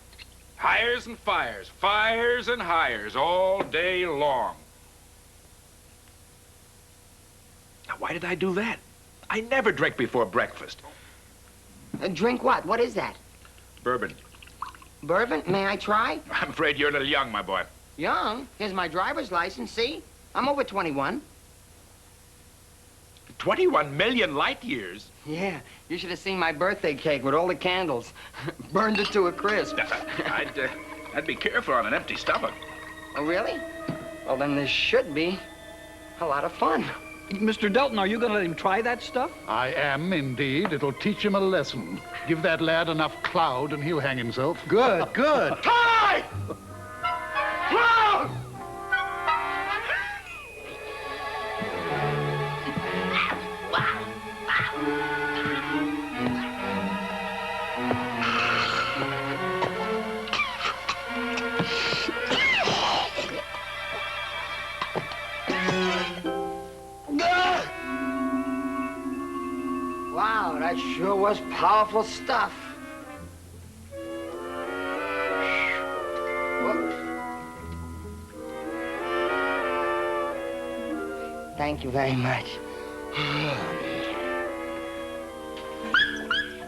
Speaker 7: Hires and fires, fires and hires all day long. Now, why did I do that? I never drink before breakfast.
Speaker 4: Drink what? What is that?
Speaker 7: Bourbon.
Speaker 4: Bourbon? May I try?
Speaker 7: I'm afraid you're a little young, my boy.
Speaker 4: Young? Here's my driver's license, see? I'm over 21.
Speaker 7: 21 million light years?
Speaker 4: Yeah, you should have seen my birthday cake with all the candles. Burned it to a crisp.
Speaker 7: I'd be careful on an empty stomach.
Speaker 4: Oh, really? Well, then this should be a lot of fun.
Speaker 14: Mr. Delton, are you going to let him try that stuff?
Speaker 1: I am, indeed. It'll teach him a lesson. Give that lad enough cloud and he'll hang himself.
Speaker 5: Good, good.
Speaker 10: Hi! Cloud!
Speaker 4: Wow, that sure was powerful stuff. Thank you very much.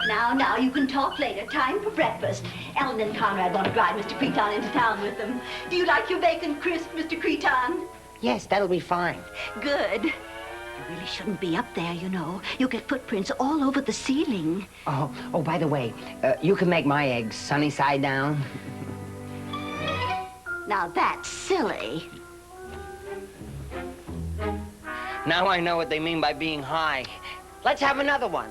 Speaker 8: Now, you can talk later. Time for breakfast. Ellen and Conrad want to drive Mr. Creton into town with them. Do you like your bacon crisp, Mr. Creton?
Speaker 4: Yes, that'll be fine.
Speaker 8: Good. You really shouldn't be up there, you know. You'll get footprints all over the ceiling.
Speaker 4: Oh, by the way, you can make my eggs sunny side down.
Speaker 8: Now, that's silly.
Speaker 4: Now I know what they mean by being high. Let's have another one.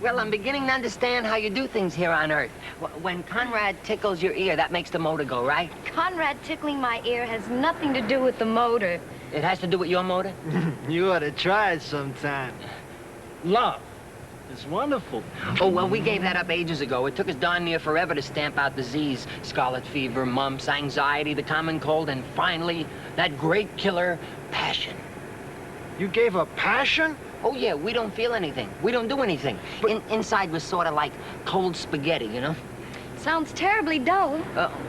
Speaker 4: Well, I'm beginning to understand how you do things here on Earth. When Conrad tickles your ear, that makes the motor go, right?
Speaker 9: Conrad tickling my ear has nothing to do with the motor.
Speaker 4: It has to do with your motor?
Speaker 5: You ought to try it sometime. Love. It's wonderful.
Speaker 4: Oh, well, we gave that up ages ago. It took us darn near forever to stamp out disease. Scarlet fever, mumps, anxiety, the common cold, and finally, that great killer, passion.
Speaker 5: You gave up passion?
Speaker 4: Oh, yeah, we don't feel anything. We don't do anything. Inside was sort of like cold spaghetti, you know?
Speaker 9: Sounds terribly dull.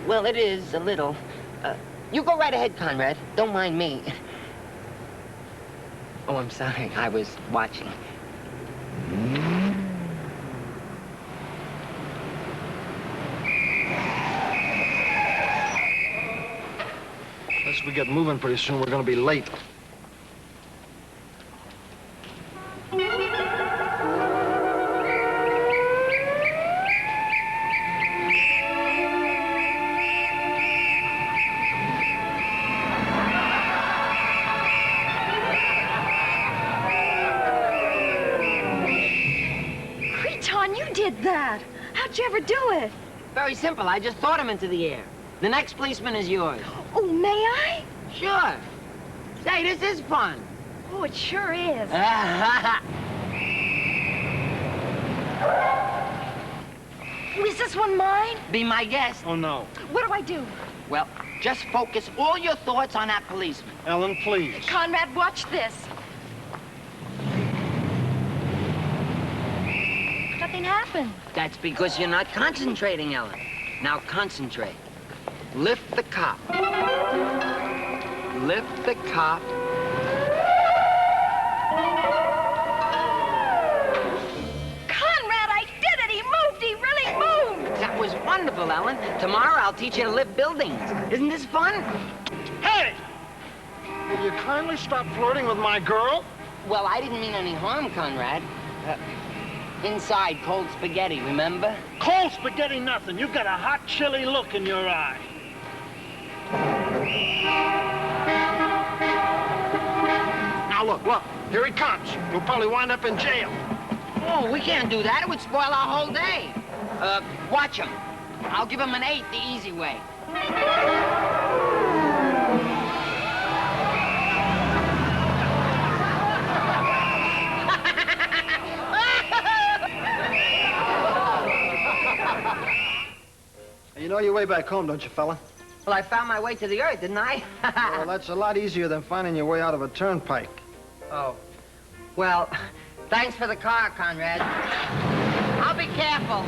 Speaker 4: Well, it is, a little. You go right ahead, Conrad. Don't mind me. Oh, I'm sorry. I was watching.
Speaker 5: Unless we get moving pretty soon, we're going to be late.
Speaker 9: Creton, you did that. How'd you ever do it?
Speaker 4: Very simple. I just thought him into the air. The next policeman is yours.
Speaker 9: Oh, may I?
Speaker 4: Sure. Say, this is fun.
Speaker 9: Oh, it sure is. Is this one mine?
Speaker 4: Be my guest.
Speaker 5: Oh, no.
Speaker 9: What do I do?
Speaker 4: Well, just focus all your thoughts on that policeman.
Speaker 5: Ellen, please.
Speaker 9: Conrad, watch this. Nothing happened.
Speaker 4: That's because you're not concentrating, Ellen. Now concentrate. Lift the cop. Lift the cop.
Speaker 9: Conrad, I did it! He moved! He really moved!
Speaker 4: That was wonderful, Ellen. Tomorrow I'll teach you to lift buildings. Isn't this fun?
Speaker 5: Hey! Will you kindly stop flirting with my girl?
Speaker 4: Well, I didn't mean any harm, Conrad. Inside, cold spaghetti, remember?
Speaker 5: Cold spaghetti nothing. You've got a hot, chilly look in your eye. Now look. Here he comes. You'll probably wind up in jail.
Speaker 4: Oh, we can't do that. It would spoil our whole day. Watch him. I'll give him an 8 the easy way.
Speaker 5: You know your way back home, don't you, fella?
Speaker 4: Well, I found my way to the Earth, didn't I?
Speaker 5: Well, that's a lot easier than finding your way out of a turnpike.
Speaker 4: Oh. Well, thanks for the car, Conrad. I'll be careful.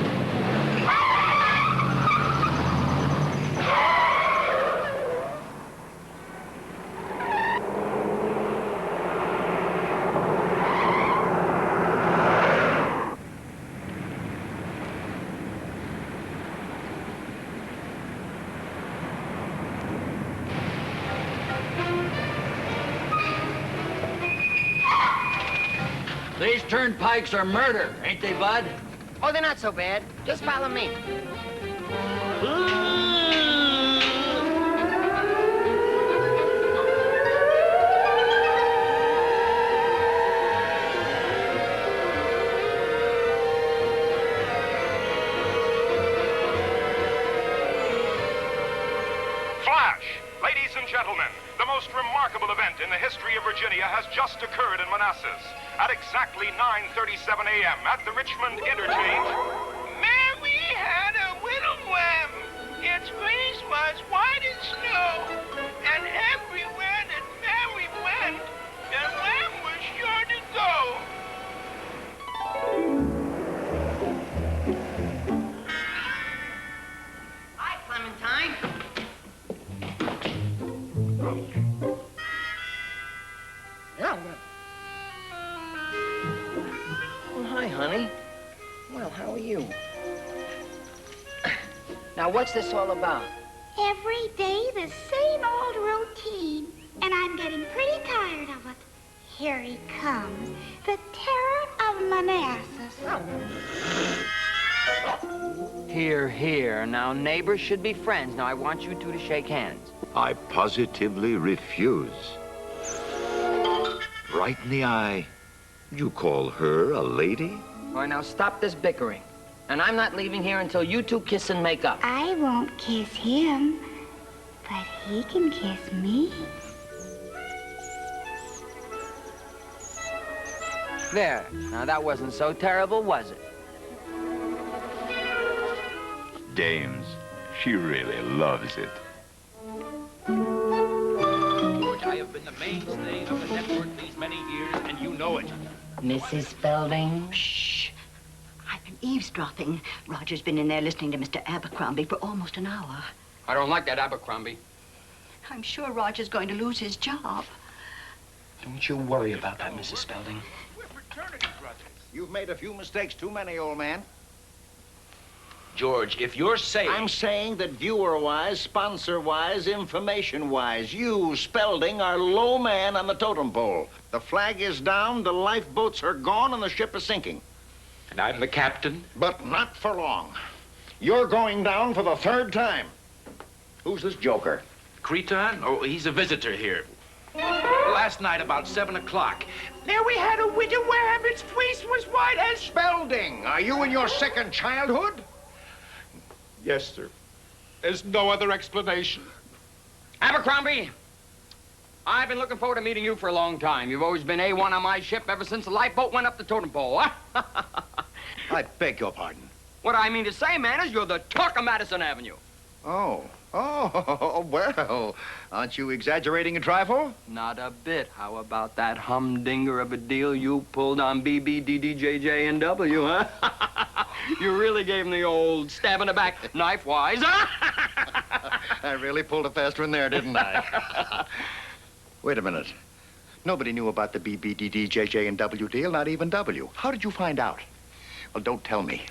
Speaker 15: turnpikes are murder, ain't they, Bud?
Speaker 4: Oh, they're not so bad. Just follow me.
Speaker 16: Flash! Ladies and gentlemen, the most remarkable event in the history of Virginia has just occurred in Manassas. At exactly 9:37 a.m. at the Richmond Interchange...
Speaker 17: Mary had a little lamb. Its face was white as snow. And everywhere that Mary went, the lamb was sure to go.
Speaker 4: Hi, Clementine. Oh, well, hi, honey. Well, how are you? Now, what's this all about?
Speaker 18: Every day, the same old routine. And I'm getting pretty tired of it. Here he comes, the terror of Manassas.
Speaker 4: Here, here. Now, neighbors should be friends. Now, I want you two to shake hands.
Speaker 13: I positively refuse. Right in the eye. You call her a lady?
Speaker 4: All right, now, stop this bickering. And I'm not leaving here until you two kiss and make up.
Speaker 18: I won't kiss him, but he can kiss me.
Speaker 4: There. Now, that wasn't so terrible, was it?
Speaker 13: Dames, she really loves it.
Speaker 7: George, I have been the mainstay of the network these many years, and you know it.
Speaker 4: Mrs. Spelding?
Speaker 8: Shh. I've been eavesdropping. Roger's been in there listening to Mr. Abercrombie for almost an hour.
Speaker 15: I don't like that Abercrombie.
Speaker 8: I'm sure Roger's going to lose his job.
Speaker 19: Don't you worry about that, Mrs. Spelding.
Speaker 6: You've made a few mistakes too many, old man.
Speaker 7: George, if you're saying...
Speaker 6: I'm saying that viewer-wise, sponsor-wise, information-wise, you, Spelding, are low man on the totem pole. The flag is down, the lifeboats are gone, and the ship is sinking.
Speaker 7: And I'm the captain?
Speaker 6: But not for long. You're going down for the third time. Who's this joker?
Speaker 7: Creton? Oh, he's a visitor here. Last night about 7 o'clock.
Speaker 6: There we had a widow where its face was white as Spelding. Are you in your second childhood?
Speaker 7: Yes, sir. There's no other explanation.
Speaker 15: Abercrombie! I've been looking forward to meeting you for a long time. You've always been A1 on my ship ever since the lifeboat went up the totem pole.
Speaker 6: I beg your pardon.
Speaker 15: What I mean to say, man, is you're the talk of Madison Avenue.
Speaker 6: Oh, well, aren't you exaggerating a trifle?
Speaker 15: Not a bit. How about that humdinger of a deal you pulled on BBDDJJ and W, huh? You really gave him the old stab in the back, knife-wise.
Speaker 6: I really pulled a fast one there, didn't I? Wait a minute. Nobody knew about the BBDDJJ and W deal, not even W. How did you find out? Well, don't tell me.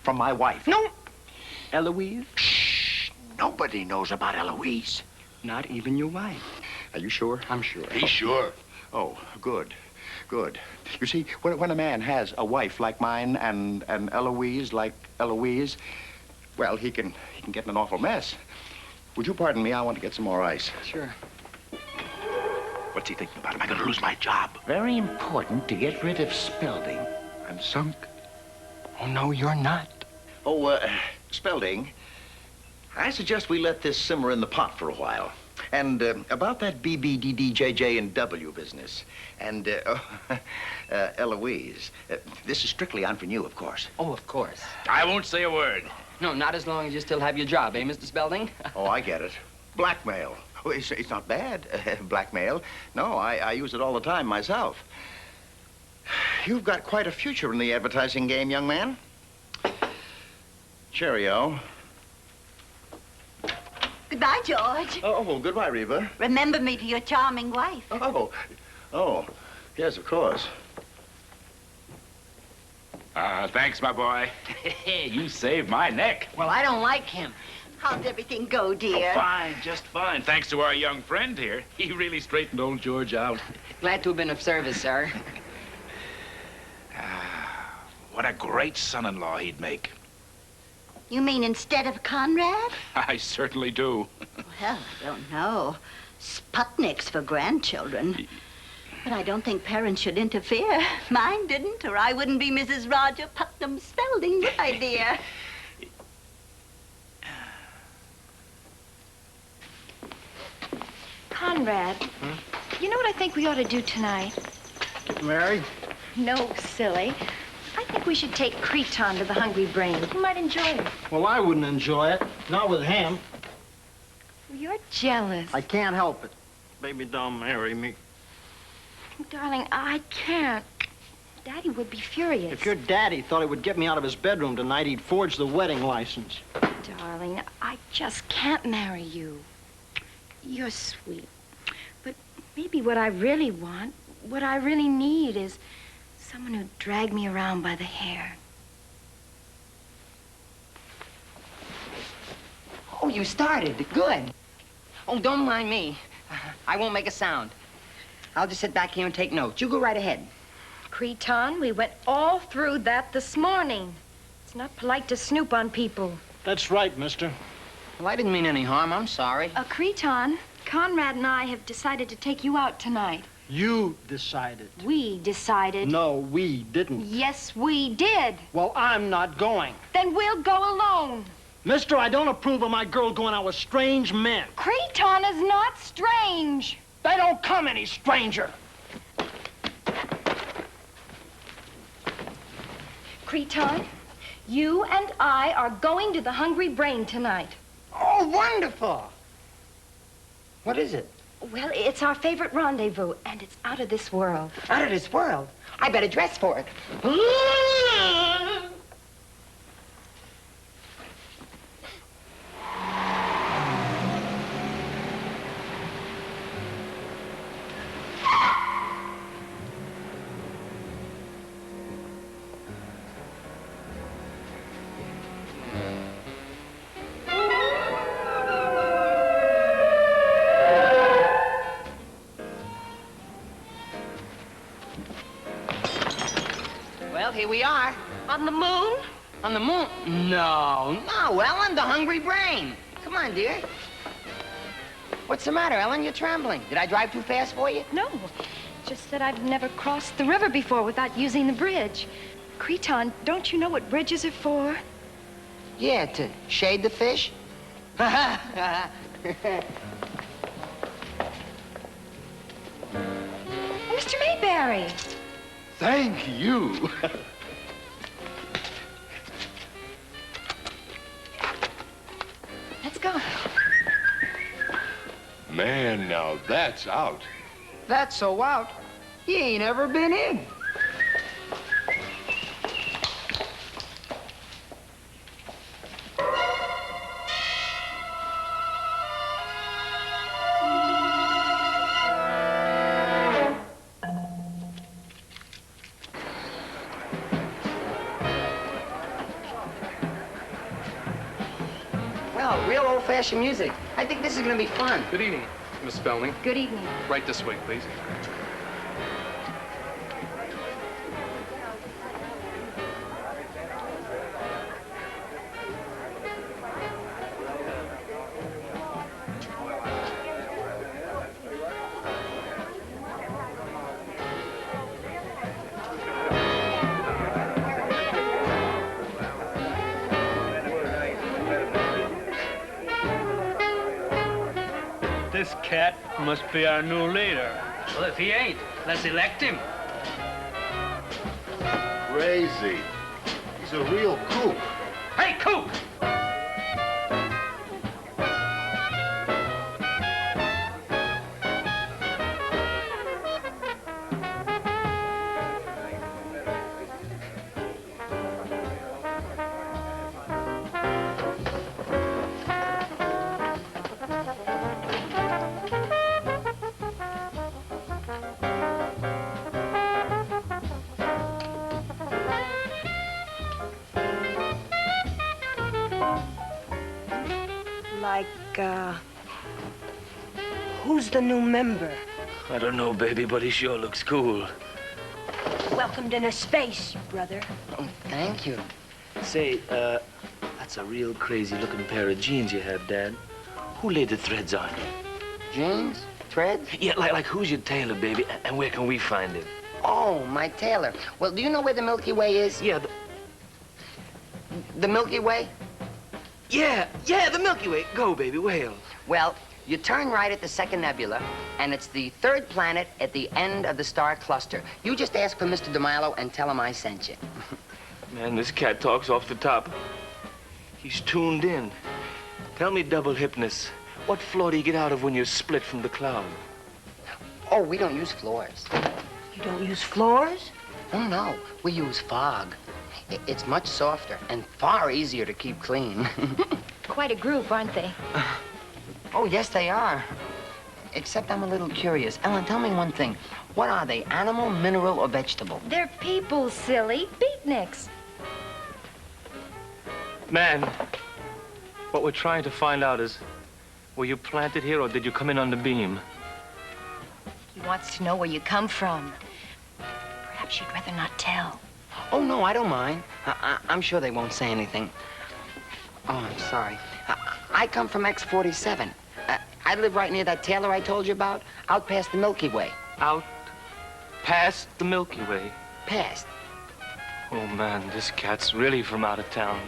Speaker 6: From my wife.
Speaker 15: No. Eloise?
Speaker 6: Shh. Nobody knows about Eloise.
Speaker 15: Not even your wife.
Speaker 6: Are you sure?
Speaker 15: I'm sure.
Speaker 13: He's sure.
Speaker 6: Oh, good. Good. You see, when a man has a wife like mine and Eloise like Eloise, well, he can get in an awful mess. Would you pardon me? I want to get some more ice.
Speaker 15: Sure.
Speaker 19: What's he thinking about? Am I going to lose my job?
Speaker 6: Very important to get rid of Spelding.
Speaker 19: I'm sunk.
Speaker 15: Oh, no, you're not.
Speaker 6: Oh, Spelding, I suggest we let this simmer in the pot for a while. And about that BBDDJJ and W business. And, Eloise, this is strictly on for you, of course.
Speaker 15: Oh, of course.
Speaker 7: I won't say a word.
Speaker 15: No, not as long as you still have your job, eh, Mr. Spelding?
Speaker 6: Oh, I get it. Blackmail. Oh, it's not bad, blackmail. No, I use it all the time myself. You've got quite a future in the advertising game, young man. Cheerio.
Speaker 8: Goodbye, George.
Speaker 6: Oh, well, goodbye, Reva.
Speaker 8: Remember me to your charming wife.
Speaker 6: Oh, yes, of course.
Speaker 7: Thanks, my boy. You saved my neck.
Speaker 4: Well, I don't like him.
Speaker 8: How'd everything go, dear?
Speaker 7: Oh, fine, just fine. Thanks to our young friend here. He really straightened old George out.
Speaker 4: Glad to have been of service, sir.
Speaker 7: What a great son-in-law he'd make.
Speaker 8: You mean instead of Conrad?
Speaker 7: I certainly do.
Speaker 8: Well, I don't know. Sputniks for grandchildren. But I don't think parents should interfere. Mine didn't, or I wouldn't be Mrs. Roger Putnam Spaulding, my dear.
Speaker 9: Conrad, you know what I think we ought to do tonight?
Speaker 5: Get married?
Speaker 9: No, silly. I think we should take Creton to the Hungry Brain. You might enjoy it.
Speaker 5: Well, I wouldn't enjoy it. Not with him.
Speaker 9: You're jealous.
Speaker 5: I can't help it. Baby, don't marry me.
Speaker 9: Darling, I can't. Daddy would be furious.
Speaker 5: If your daddy thought he would get me out of his bedroom tonight, he'd forge the wedding license.
Speaker 9: Darling, I just can't marry you. You're sweet. But maybe what I really want, what I really need is someone who'd drag me around by the hair.
Speaker 4: Oh, you started. Good. Oh, don't mind me. I won't make a sound. I'll just sit back here and take notes. You go right ahead.
Speaker 9: Creton, we went all through that this morning. It's not polite to snoop on people.
Speaker 5: That's right, mister.
Speaker 4: Well, I didn't mean any harm. I'm sorry.
Speaker 9: Creton, Conrad and I have decided to take you out tonight.
Speaker 5: You decided.
Speaker 9: We decided.
Speaker 5: No, we didn't.
Speaker 9: Yes, we did.
Speaker 5: Well, I'm not going.
Speaker 9: Then we'll go alone.
Speaker 5: Mister, I don't approve of my girl going out with strange men.
Speaker 9: Creton is not strange.
Speaker 5: They don't come any stranger.
Speaker 9: Creton, you and I are going to the Hungry Brain tonight.
Speaker 4: Oh, wonderful. What is it?
Speaker 9: Well, it's our favorite rendezvous, and it's out of this world.
Speaker 4: Out of this world? I better dress for it. Well, here we are.
Speaker 9: On the moon?
Speaker 4: On the moon? No, Ellen, the Hungry Brain. Come on, dear. What's the matter, Ellen? You're trembling. Did I drive too fast for you?
Speaker 9: No, just that I've never crossed the river before without using the bridge. Creton, don't you know what bridges are for?
Speaker 4: Yeah, to shade the fish.
Speaker 9: Mr. Mayberry.
Speaker 2: Thank you.
Speaker 9: Let's go.
Speaker 20: Man, now that's out.
Speaker 4: That's so out. He ain't ever been in. Well, real old-fashioned music. I think this is gonna be fun.
Speaker 21: Good evening, Miss Spelling.
Speaker 9: Good evening.
Speaker 21: Right this way, please.
Speaker 22: This cat must be our new leader.
Speaker 23: Well, if he ain't, let's elect him.
Speaker 2: Crazy. He's a real kook.
Speaker 23: Hey, Coop! Who's the new member?
Speaker 22: I don't know, baby, but he sure looks cool.
Speaker 9: Well, Welcome to space, brother.
Speaker 4: Oh, thank you.
Speaker 3: Say, that's a real crazy-looking pair of jeans you have, Dad. Who laid the threads on you?
Speaker 4: Jeans? Threads?
Speaker 3: Yeah, like who's your tailor, baby, and where can we find him?
Speaker 4: Oh, my tailor. Well, do you know where the Milky Way is?
Speaker 3: Yeah,
Speaker 4: the Milky Way?
Speaker 3: Yeah, the Milky Way. Go, baby, whale.
Speaker 4: Well, you turn right at the second nebula, and it's the third planet at the end of the star cluster. You just ask for Mr. DeMilo and tell him I sent you.
Speaker 3: Man, this cat talks off the top. He's tuned in. Tell me, Double Hypnus, what floor do you get out of when you're split from the cloud?
Speaker 4: Oh, we don't use floors.
Speaker 9: You don't use floors?
Speaker 4: Oh, no. We use fog. It's much softer and far easier to keep clean.
Speaker 9: Quite a group, aren't they?
Speaker 4: Oh, yes, they are. Except I'm a little curious. Ellen, tell me one thing. What are they, animal, mineral, or vegetable?
Speaker 9: They're people, silly. Beatniks.
Speaker 3: Man, what we're trying to find out is, were you planted here or did you come in on the beam?
Speaker 9: He wants to know where you come from. Perhaps you'd rather not tell.
Speaker 4: Oh, no, I don't mind. I'm sure they won't say anything. Oh, I'm sorry. I come from X-47. I live right near that tailor I told you about, out past the Milky Way.
Speaker 3: Out past the Milky Way?
Speaker 4: Past.
Speaker 3: Oh, man, this cat's really from out of town.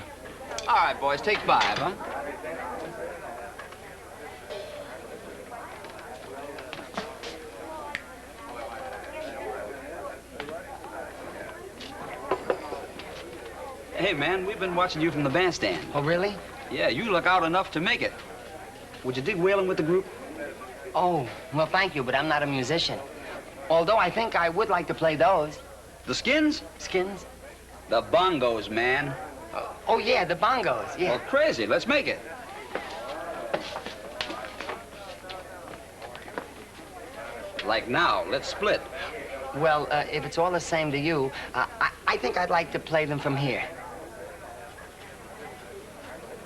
Speaker 11: All right, boys, take 5, huh? Hey, man, we've been watching you from the bandstand.
Speaker 4: Oh, really?
Speaker 11: Yeah, you look out enough to make it. Would you dig whaling with the group?
Speaker 4: Oh, well, thank you, but I'm not a musician. Although I think I would like to play those.
Speaker 11: The Skins?
Speaker 4: Skins?
Speaker 11: The bongos, man.
Speaker 4: Oh, yeah, the bongos, yeah.
Speaker 11: Well, crazy. Let's make it. Like now, let's split.
Speaker 4: Well, if it's all the same to you, I think I'd like to play them from here.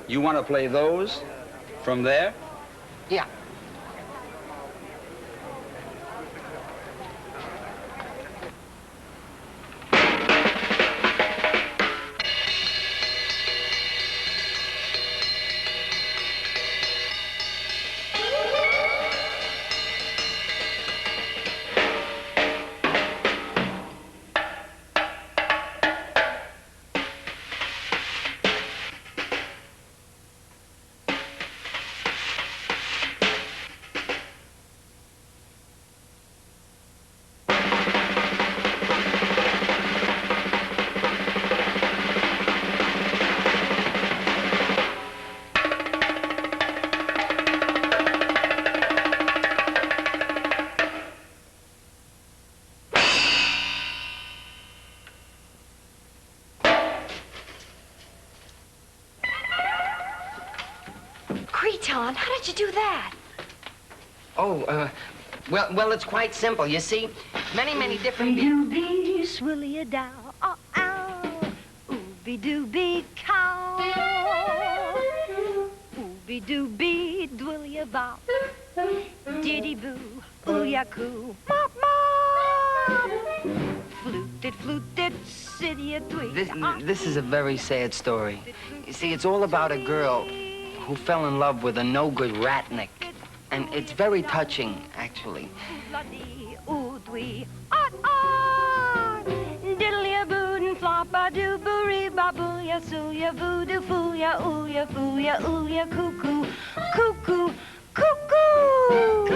Speaker 11: You want to play those from there?
Speaker 4: Yeah.
Speaker 9: Creton, how did you do that?
Speaker 4: Oh, well, it's quite simple. You see, many different...
Speaker 12: Doobie swilly a dow, oh, ow. Ooby dooby cow. Ooby dooby dwilly a bow. Diddy boo, ooh ya coo, mop mop. Fluted, city a twig.
Speaker 4: This is a very sad story. You see, it's all about a girl who fell in love with a no-good ratnik. And it's very touching, actually.
Speaker 12: Diddly a boo and flop a doo boo ree ba boo ya soo ya voodoo foo ya ooh ya foo ya ooh ya cuckoo cuckoo cuckoo.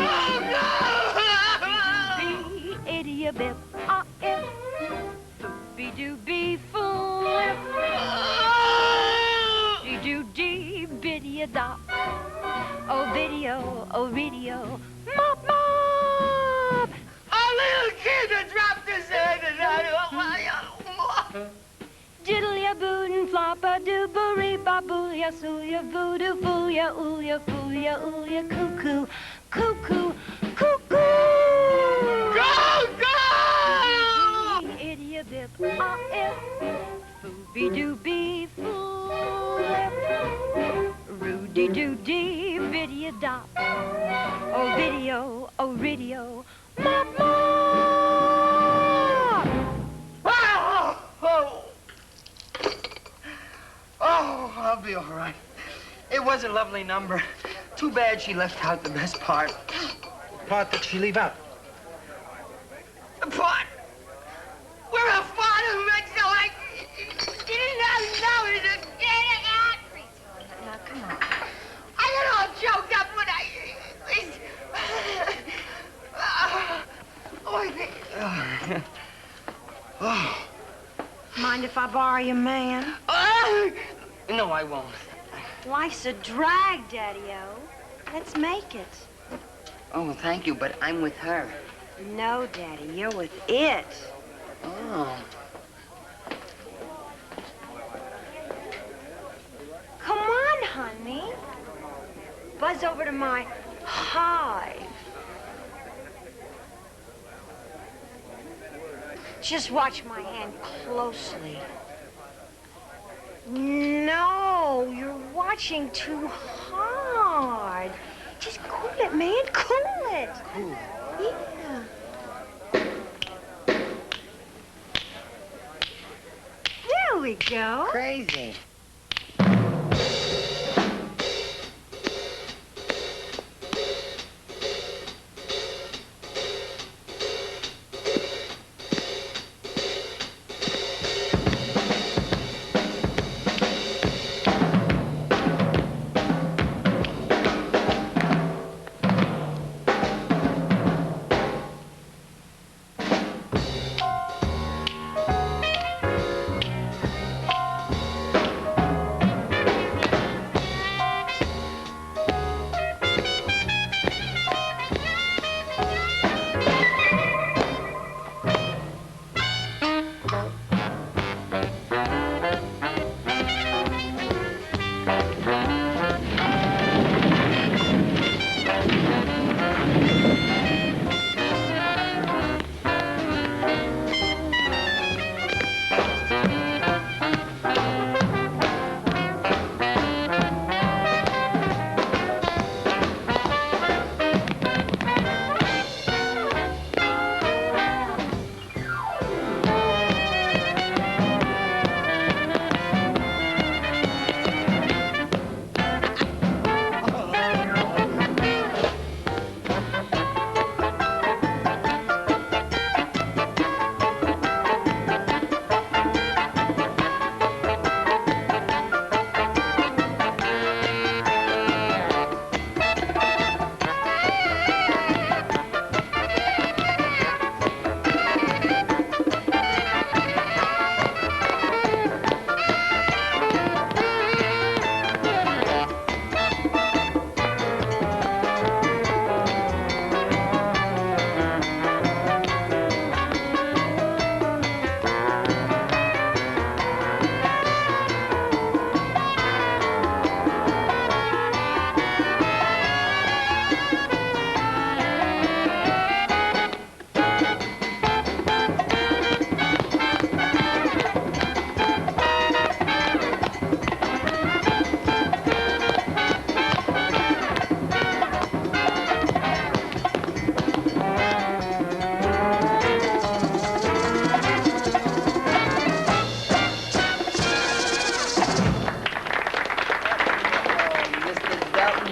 Speaker 12: Be itty a bip ah if be do be flip. Do dee biddy a dop. Oh video, mop mop.
Speaker 17: A little kid that dropped his head and
Speaker 12: Diddly a boo and flop a doo boo ree ba boo ya soo ya voodoo foo ya ooh ya foo ya ooh ya cuckoo cuckoo cuckoo.
Speaker 17: Go, go!
Speaker 12: Itty a bip ah if booby dooby flip. Rudy doody biddy a dop. Oh video, mop mop.
Speaker 4: be all right. It was a lovely number. Too bad she left out the best part.
Speaker 5: Part that she leave out.
Speaker 4: The part where her father makes so like he didn't have know he was a scared of God.
Speaker 9: Now, come on.
Speaker 4: I got all choked up when
Speaker 12: Mind if I borrow your man?
Speaker 4: No, I won't.
Speaker 12: Life's a drag, Daddy-O. Let's make it.
Speaker 4: Oh, thank you, but I'm with her.
Speaker 12: No, Daddy, you're with it.
Speaker 4: Oh.
Speaker 12: Come on, honey. Buzz over to my hive. Just watch my hand closely. No, you're watching too hard. Just cool it, man. Cool it.
Speaker 4: Cool.
Speaker 12: Yeah. There we go.
Speaker 4: Crazy.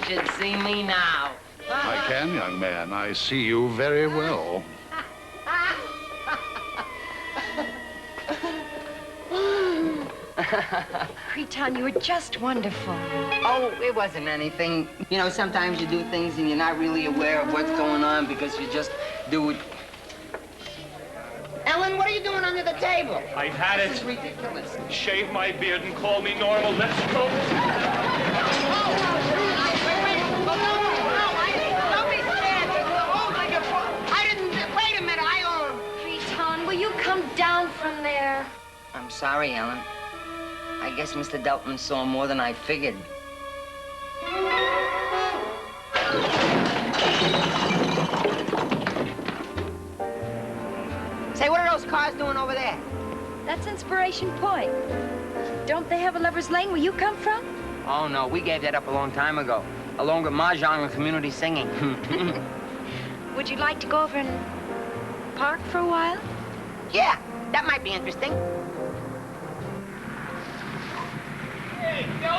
Speaker 4: Should see me now.
Speaker 1: I can, young man. I see you very well.
Speaker 9: Creton, you were just wonderful.
Speaker 4: Oh, it wasn't anything. You know, sometimes you do things and you're not really aware of what's going on because you just do it. Ellen, what are you doing under the table?
Speaker 22: I've had it.
Speaker 4: This is ridiculous.
Speaker 22: Shave my beard and call me normal. Let's go.
Speaker 9: Down from there.
Speaker 4: I'm sorry, Ellen. I guess Mr. Deltman saw more than I figured. Say, what are those cars doing over there?
Speaker 9: That's Inspiration Point. Don't they have a lover's lane where you come from?
Speaker 4: Oh, no, we gave that up a long time ago, along with mahjong and community singing.
Speaker 9: Would you like to go over and park for a while?
Speaker 4: Yeah, that might be interesting.
Speaker 17: Hey, get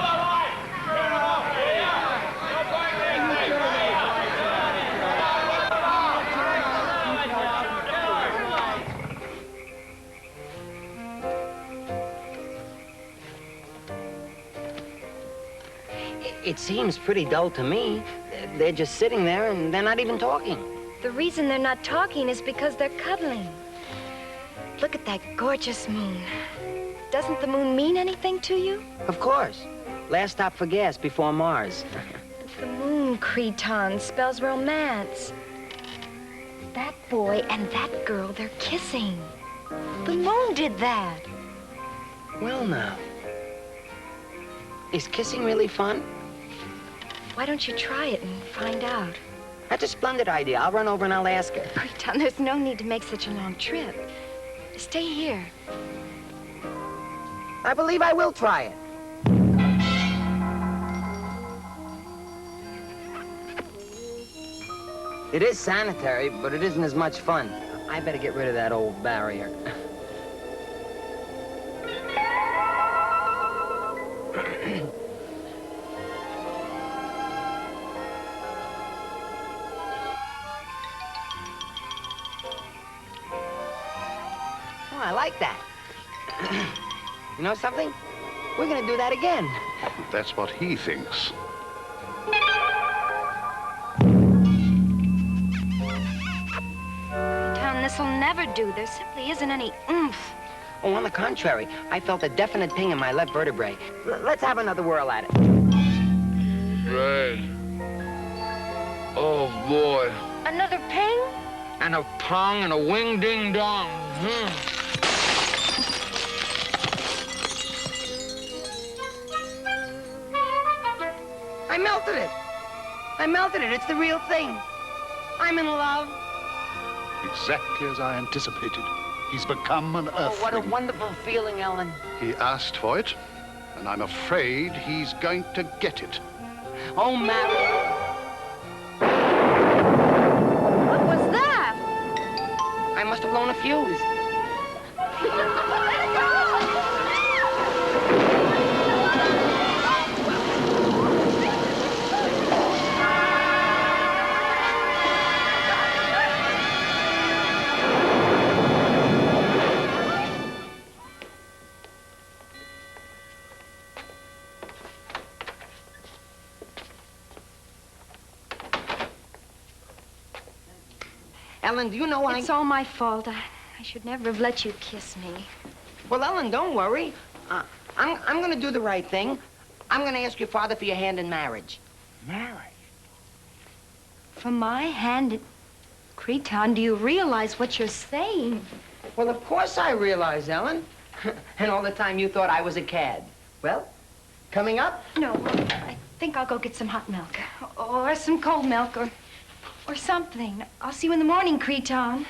Speaker 4: It seems pretty dull to me. They're just sitting there and they're not even talking.
Speaker 9: The reason they're not talking is because they're cuddling. Look at that gorgeous moon. Doesn't the moon mean anything to you?
Speaker 4: Of course. Last stop for gas before Mars.
Speaker 9: The moon, Creton, spells romance. That boy and that girl, they're kissing. The moon did that.
Speaker 4: Well, now. Is kissing really fun?
Speaker 9: Why don't you try it and find out?
Speaker 4: That's a splendid idea. I'll run over and I'll ask her.
Speaker 9: Creton, there's no need to make such a long trip. Stay here.
Speaker 4: I believe I will try it. It is sanitary, but it isn't as much fun. I better get rid of that old barrier. Oh, I like that. You know something? We're gonna do that again.
Speaker 1: That's what he thinks.
Speaker 9: Creton, this'll never do. There simply isn't any oomph.
Speaker 4: Oh, on the contrary, I felt a definite ping in my left vertebrae. Let's have another whirl at it.
Speaker 20: Right. Oh, boy.
Speaker 9: Another ping?
Speaker 20: And a pong and a wing ding dong.
Speaker 4: I melted it. I melted it. It's the real thing. I'm in love.
Speaker 1: Exactly as I anticipated. He's become an
Speaker 4: Oh, what a
Speaker 1: earthling.
Speaker 4: wonderful feeling, Ellen.
Speaker 1: He asked for it, and I'm afraid he's going to get it.
Speaker 4: Oh, Mary.
Speaker 9: What was that?
Speaker 4: I must have blown a fuse. Ellen, do you know
Speaker 9: It's all my fault. I should never have let you kiss me.
Speaker 4: Well, Ellen, don't worry. I'm going to do the right thing. I'm going to ask your father for your hand in marriage.
Speaker 5: Marriage?
Speaker 9: For my hand in... Creton, do you realize what you're saying?
Speaker 4: Well, of course I realize, Ellen. And all the time you thought I was a cad. Well, coming up?
Speaker 9: No, I think I'll go get some hot milk. Or some cold milk, or something. I'll see you in the morning, Creton.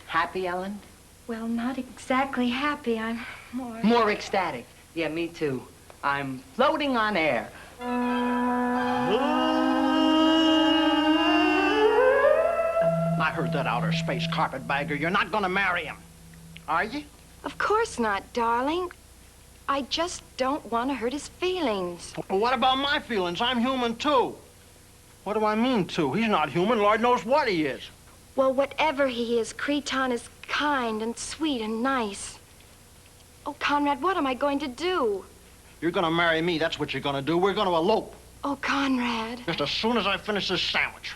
Speaker 4: Happy, Ellen?
Speaker 9: Well, not exactly happy. I'm more...
Speaker 4: More ecstatic. Yeah, me too. I'm floating on air.
Speaker 5: I heard that outer space carpetbagger. You're not gonna marry him, are you?
Speaker 9: Of course not, darling. I just don't want to hurt his feelings.
Speaker 5: Well, what about my feelings? I'm human, too. What do I mean, too? He's not human. Lord knows what he is.
Speaker 9: Well, whatever he is, Creton is kind and sweet and nice. Oh, Conrad, what am I going to do?
Speaker 5: You're gonna marry me. That's what you're gonna do. We're gonna elope.
Speaker 9: Oh, Conrad.
Speaker 5: Just as soon as I finish this sandwich.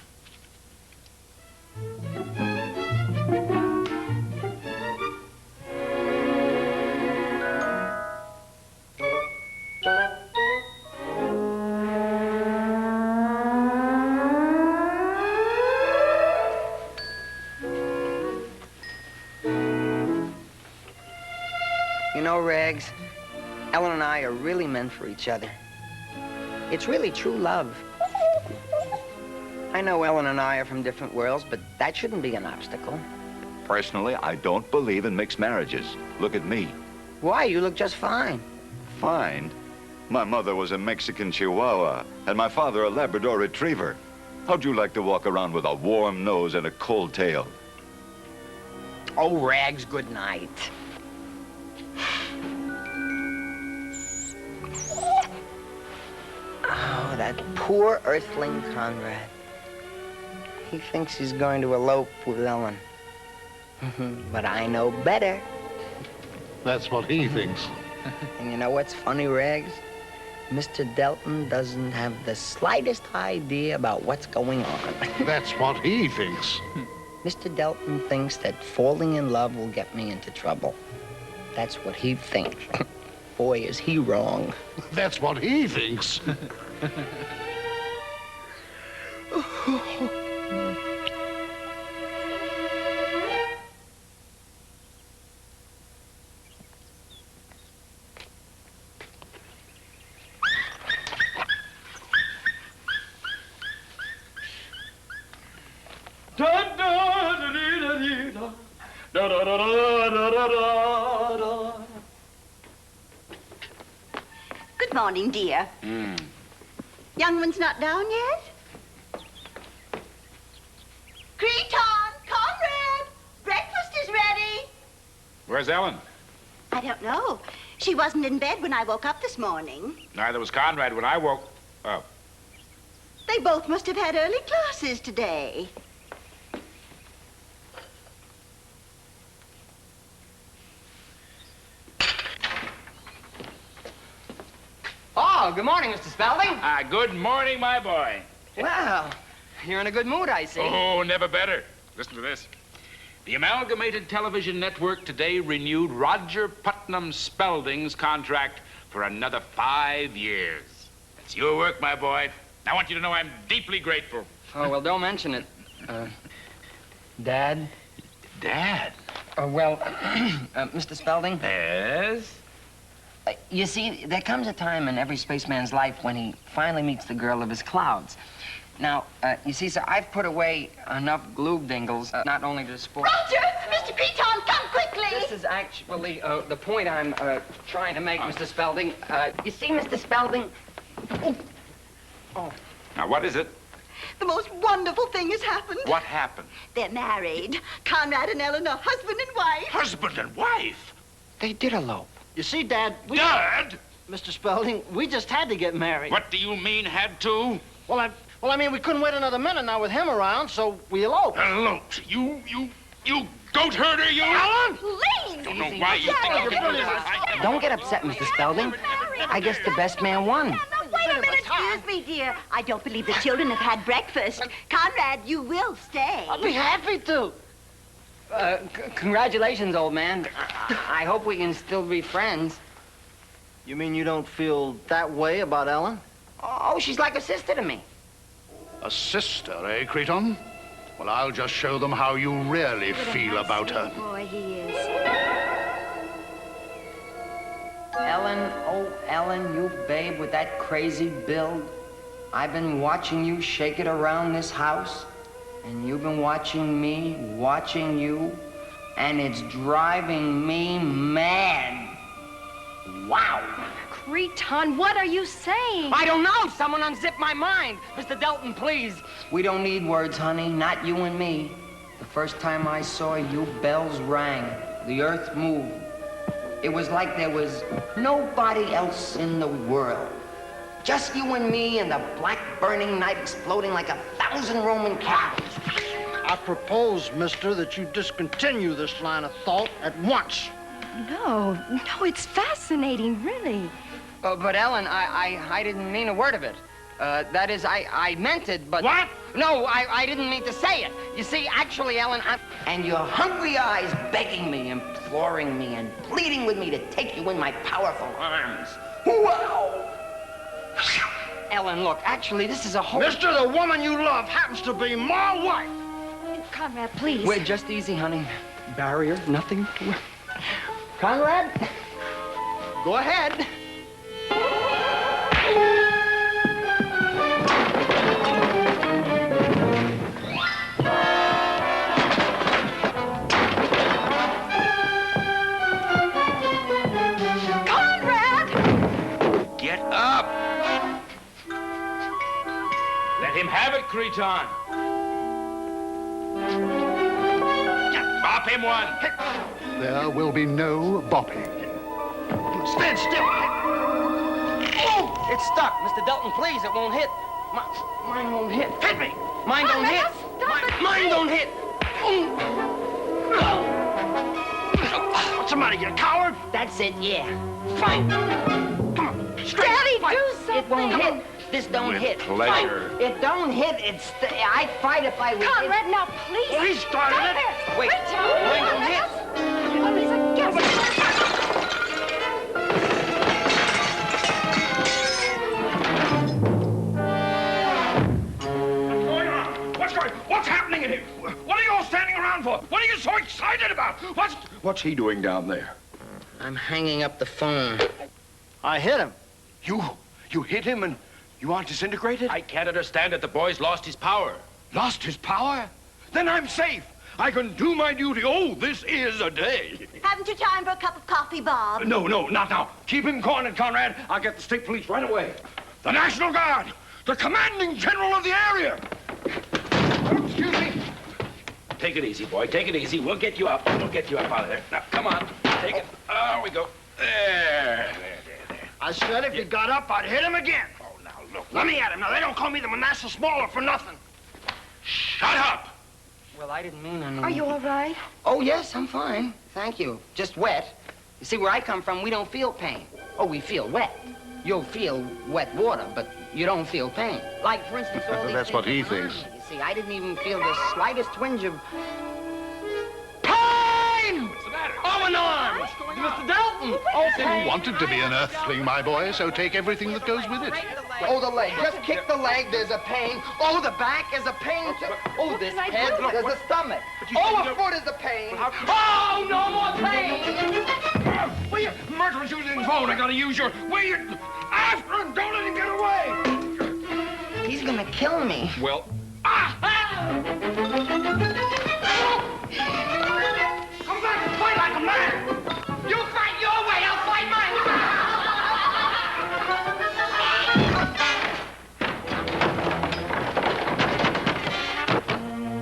Speaker 4: You know, Rags, Ellen and I are really meant for each other. It's really true love. I know Ellen and I are from different worlds, but that shouldn't be an obstacle.
Speaker 13: Personally, I don't believe in mixed marriages. Look at me.
Speaker 4: Why? You look just fine.
Speaker 13: Fine? My mother was a Mexican Chihuahua, and my father a Labrador Retriever. How'd you like to walk around with a warm nose and a cold tail?
Speaker 4: Oh, Rags, good night. Oh, that poor earthling Conrad. He thinks he's going to elope with Ellen. But I know better.
Speaker 1: That's what he thinks.
Speaker 4: And you know what's funny, Rags? Mr. Delton doesn't have the slightest idea about what's going on.
Speaker 1: That's what he thinks.
Speaker 4: Mr. Delton thinks that falling in love will get me into trouble. That's what he thinks. Boy, is he wrong.
Speaker 1: That's what he thinks.
Speaker 8: Good morning, dear. Young one's not down yet? Creton, Conrad, breakfast is ready.
Speaker 7: Where's Ellen?
Speaker 8: I don't know. She wasn't in bed when I woke up this morning.
Speaker 7: Neither was Conrad when I woke. Oh.
Speaker 8: They both must have had early classes today.
Speaker 4: Oh, good morning, Mr. Spaulding.
Speaker 7: Good morning, my boy.
Speaker 4: Well, you're in a good mood, I see.
Speaker 7: Oh, never better. Listen to this. The Amalgamated Television Network today renewed Roger Putnam Spaulding's contract for another 5 years. That's your work, my boy. I want you to know I'm deeply grateful.
Speaker 4: Oh, well, don't mention it. Dad?
Speaker 7: Dad?
Speaker 4: Mr. Spaulding?
Speaker 7: Yes?
Speaker 4: You see, there comes a time in every spaceman's life when he finally meets the girl of his clouds. Now, you see, sir, I've put away enough glue dingles, not only to sport...
Speaker 8: Roger! Mr. Creton, come quickly!
Speaker 4: This is actually the point I'm trying to make, Mr. Spaulding. You see, Mr. Spaulding... Oh.
Speaker 7: Now, what is it?
Speaker 8: The most wonderful thing has happened.
Speaker 7: What happened?
Speaker 8: They're married. Conrad and Ellen are husband and wife.
Speaker 7: Husband and wife?
Speaker 4: They did elope.
Speaker 5: You see, Dad,
Speaker 7: Dad?
Speaker 5: Mr. Spaulding, we just had to get married.
Speaker 7: What do you mean, had to?
Speaker 5: Well, I mean, we couldn't wait another minute now with him around, so we eloped.
Speaker 7: Eloped? You goat herder, you!
Speaker 8: Ellen! Please!
Speaker 7: I don't know why you think you
Speaker 4: Don't get upset, Mr. Spaulding. I guess the best man won.
Speaker 8: Wait a minute, excuse me, dear. I don't believe the children have had breakfast. Conrad, you will stay.
Speaker 5: I'll be happy to.
Speaker 4: Congratulations, old man. I hope we can still be friends.
Speaker 5: You mean you don't feel that way about Ellen?
Speaker 4: Oh, she's like a sister to me.
Speaker 1: A sister, eh, Creton? Well, I'll just show them how you really feel about her.
Speaker 9: Boy, he is.
Speaker 4: Ellen, oh, Ellen, you babe with that crazy build. I've been watching you shake it around this house, and you've been watching me, watching you, and it's driving me mad. Wow.
Speaker 9: Creton, what are you saying?
Speaker 4: I don't know. Someone unzip my mind. Mr. Delton, please. We don't need words, honey. Not you and me. The first time I saw you, bells rang. The earth moved. It was like there was nobody else in the world. Just you and me and the black burning night exploding like 1,000 Roman candles.
Speaker 5: I propose, mister, that you discontinue this line of thought at once.
Speaker 9: No, it's fascinating, really.
Speaker 4: But Ellen, I didn't mean a word of it. That is, I meant it, but...
Speaker 7: What?
Speaker 4: No, I didn't mean to say it. You see, actually, Ellen, and your hungry eyes begging me, imploring me, and pleading with me to take you in my powerful arms. Wow! Ellen, look, actually, this is a whole...
Speaker 5: Mister, the woman you love happens to be my wife.
Speaker 9: Conrad, please.
Speaker 4: Wait, just easy, honey. Barrier, nothing. Conrad, go ahead.
Speaker 7: Get up! Let him have it, Creton. Bop him one.
Speaker 1: There will be no bopping.
Speaker 5: Stand still.
Speaker 4: Oh, it's stuck. Mr. Delton, please, it won't hit. Mine won't hit.
Speaker 5: Hit me.
Speaker 4: Mine don't hit. Mine don't hit.
Speaker 5: What's the matter, you coward?
Speaker 4: That's it, yeah. Fight.
Speaker 5: Come on, straight.
Speaker 9: Daddy,
Speaker 5: fight.
Speaker 9: do
Speaker 4: won't
Speaker 12: Come
Speaker 4: hit.
Speaker 12: on.
Speaker 4: This don't
Speaker 7: With
Speaker 4: hit.
Speaker 7: pleasure.
Speaker 4: It don't hit. I'd fight if I was.
Speaker 12: Conrad, now please.
Speaker 5: Well, he started
Speaker 12: Stop
Speaker 5: it.
Speaker 4: Wait, mine don't hit.
Speaker 12: Oh, he's a guest.
Speaker 7: What's happening in here? What are you all standing around for? What are you so excited about? What's he doing down there?
Speaker 4: I'm hanging up the phone.
Speaker 5: I hit him.
Speaker 7: You hit him and you aren't disintegrated?
Speaker 19: I can't understand it. The boy's lost his power.
Speaker 7: Lost his power? Then I'm safe. I can do my duty. Oh, this is a day.
Speaker 8: Haven't you time for a cup of coffee, Bob?
Speaker 7: No, not now. Keep him cornered, Conrad. I'll get the state police right away. The National Guard, the commanding general of the area. Oh, excuse me.
Speaker 19: Take it easy, boy. Take it easy. We'll get you up. We'll get you up out of there. Now, come on. Take it. There we go. There.
Speaker 5: I said if he got up, I'd hit him again.
Speaker 19: Oh, now, look.
Speaker 5: Let me at him. Now, they don't call me the Manassas Smaller for nothing.
Speaker 7: Shut up!
Speaker 4: Well, I didn't mean anything.
Speaker 12: Are you all right?
Speaker 4: Oh, yes, I'm fine. Thank you. Just wet. You see, where I come from, we don't feel pain. Oh, we feel wet. You'll feel wet water, but you don't feel pain. Like, for instance, all these
Speaker 1: That's what he
Speaker 4: things around
Speaker 1: thinks.
Speaker 4: me. You see, I didn't even feel the slightest twinge of pain!
Speaker 19: What's the matter?
Speaker 4: Oh, an arm! Mr. Dalton! Oh,
Speaker 1: You wanted to be an earthling, my boy, so take everything that goes with it.
Speaker 4: Oh, the leg. Just kick the leg. There's a pain. Oh, the back is a pain. Oh, this head. There's the stomach. Oh, a foot is a pain. Oh, no more pain.
Speaker 7: Will you? Murderer's using his phone. I gotta use your... Will you? After him! Don't let him get away!
Speaker 4: He's gonna kill me.
Speaker 7: Well...
Speaker 5: Come back and fight like a man.
Speaker 4: You fight your way. I'll fight mine.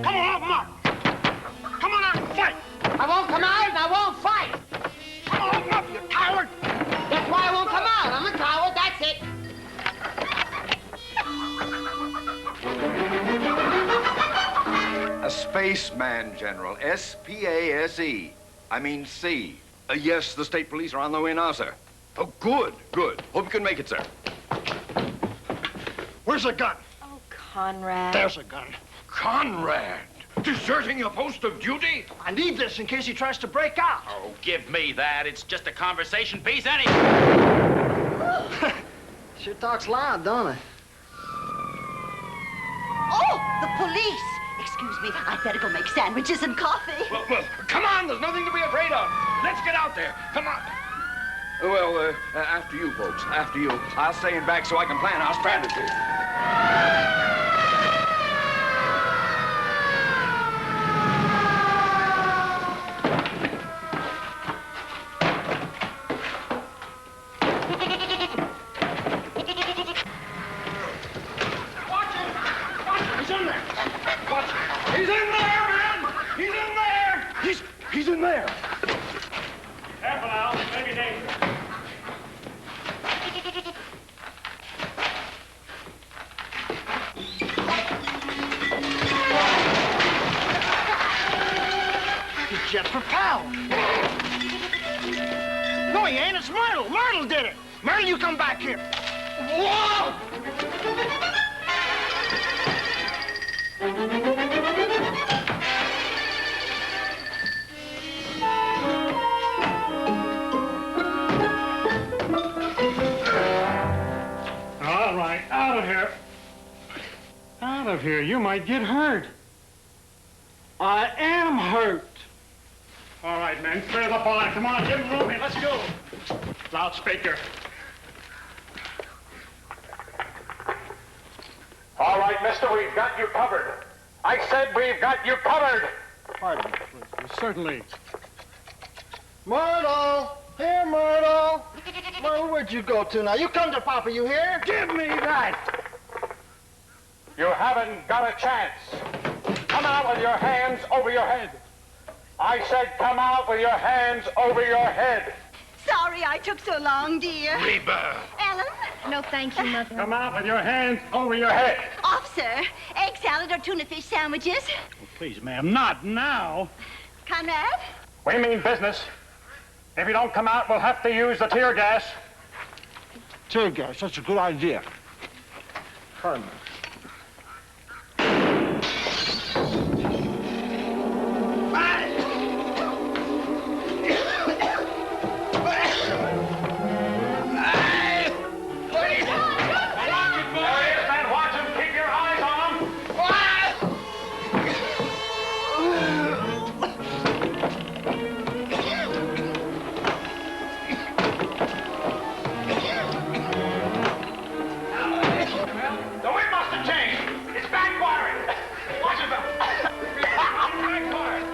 Speaker 5: Come on, open up. Come on out and fight.
Speaker 4: I won't come out and I won't fight.
Speaker 5: Come on, open up, you coward.
Speaker 4: That's why I won't come out. I'm a coward. That's it.
Speaker 13: A spaceman, General. S-P-A-S-E. I mean C.
Speaker 7: Yes, the state police are on their way now, sir. Oh, good. Hope you can make it, sir.
Speaker 5: Where's the gun?
Speaker 9: Oh, Conrad.
Speaker 5: There's a gun.
Speaker 7: Conrad! Deserting your post of duty?
Speaker 5: I need this in case he tries to break out.
Speaker 19: Oh, give me that. It's just a conversation piece anyway.
Speaker 5: Sure talks loud, don't it?
Speaker 8: Oh, the police! Excuse me, I'd better go make sandwiches and coffee.
Speaker 7: Well, come on. There's nothing to be afraid of. Let's get out there. Come on. Well, after you, folks. After you. I'll stay in back so I can plan our strategy. He's in there, man! He's in there! He's in there!
Speaker 22: Careful now, maybe danger.
Speaker 5: He's jet propelled. No, he ain't. It's Myrtle. Myrtle did it. Myrtle, you come back here. Whoa!
Speaker 22: All right, out of here. Out of here. You might get hurt. I am hurt. All right, men, clear the bar. Come on, give him room here. Let's go. Loudspeaker.
Speaker 10: All right, mister, we've got you covered. I said we've got you covered.
Speaker 22: Pardon me, please. Certainly.
Speaker 5: Myrtle! Here, Myrtle! Myrtle, where'd you go to now? You come to Papa, you hear?
Speaker 22: Give me that!
Speaker 10: You haven't got a chance. Come out with your hands over your head. I said come out with your hands over your head.
Speaker 8: Sorry I took so long, dear.
Speaker 7: Reba!
Speaker 8: Ellen?
Speaker 9: No, thank you, Mother.
Speaker 22: Come out with your hands over your head.
Speaker 8: Officer, egg salad or tuna fish sandwiches?
Speaker 22: Please, ma'am, not now.
Speaker 8: Conrad?
Speaker 10: We mean business. If you don't come out, we'll have to use the tear gas.
Speaker 5: Tear gas, that's a good idea. Pardon me.
Speaker 10: The wind must have changed. It's backfiring. Watch it, backfiring.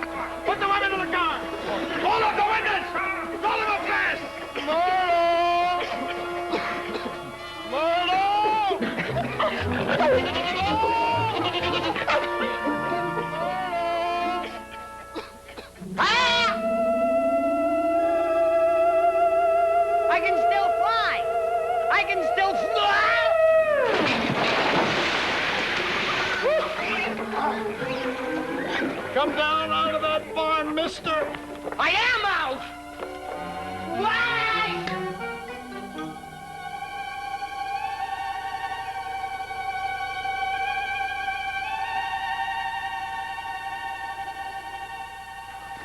Speaker 10: Put the women in the car. Hold up the windows. Roll them up fast.
Speaker 4: I can still fly. I can still fly.
Speaker 5: Come down out of that barn, mister.
Speaker 4: I am out. Why?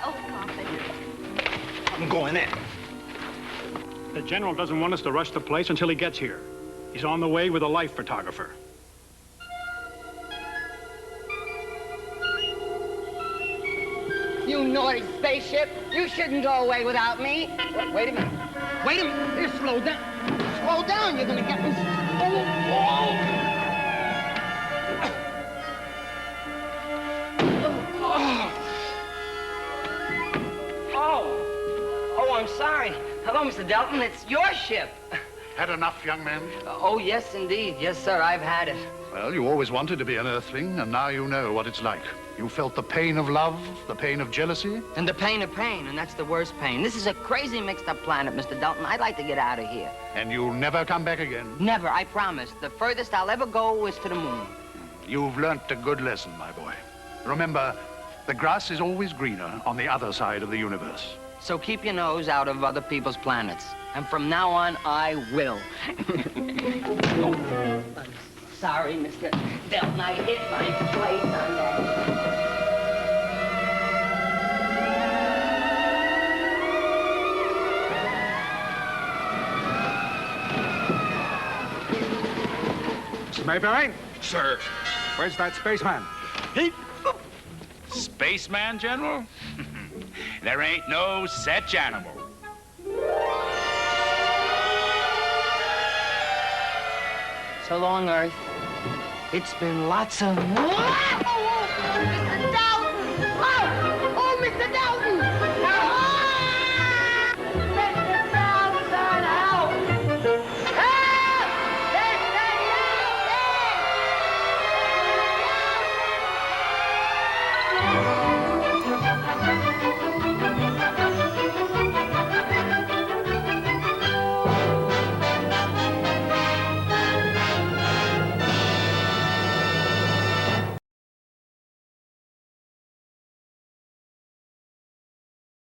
Speaker 8: Oh, Prophet.
Speaker 22: I'm going in. The general doesn't want us to rush the place until he gets here. He's on the way with a life photographer.
Speaker 4: You naughty spaceship. You shouldn't go away without me. Wait a minute. Wait a minute. Here, slow down. Slow down. You're gonna get me. Oh, I'm sorry. Hello, Mr. Delton. It's your ship.
Speaker 1: Had enough, young man?
Speaker 4: Oh, yes, indeed. Yes, sir, I've had it.
Speaker 1: Well, you always wanted to be an Earthling, and now you know what it's like. You felt the pain of love, the pain of jealousy.
Speaker 4: And the pain of pain, and that's the worst pain. This is a crazy mixed-up planet, Mr. Delton. I'd like to get out of here.
Speaker 1: And you'll never come back again.
Speaker 4: Never, I promise. The furthest I'll ever go is to the moon.
Speaker 1: You've learnt a good lesson, my boy. Remember, the grass is always greener on the other side of the universe.
Speaker 4: So keep your nose out of other people's planets. And from now on, I will. Oh, I'm sorry, Mr. Delton. I hit my plate on that.
Speaker 22: Mr. Mayberry?
Speaker 7: Sir.
Speaker 22: Where's that spaceman?
Speaker 7: Spaceman, General? There ain't no such animal.
Speaker 4: So long, Earth. It's been lots of... Mr. Delton! Oh, Mr. Delton!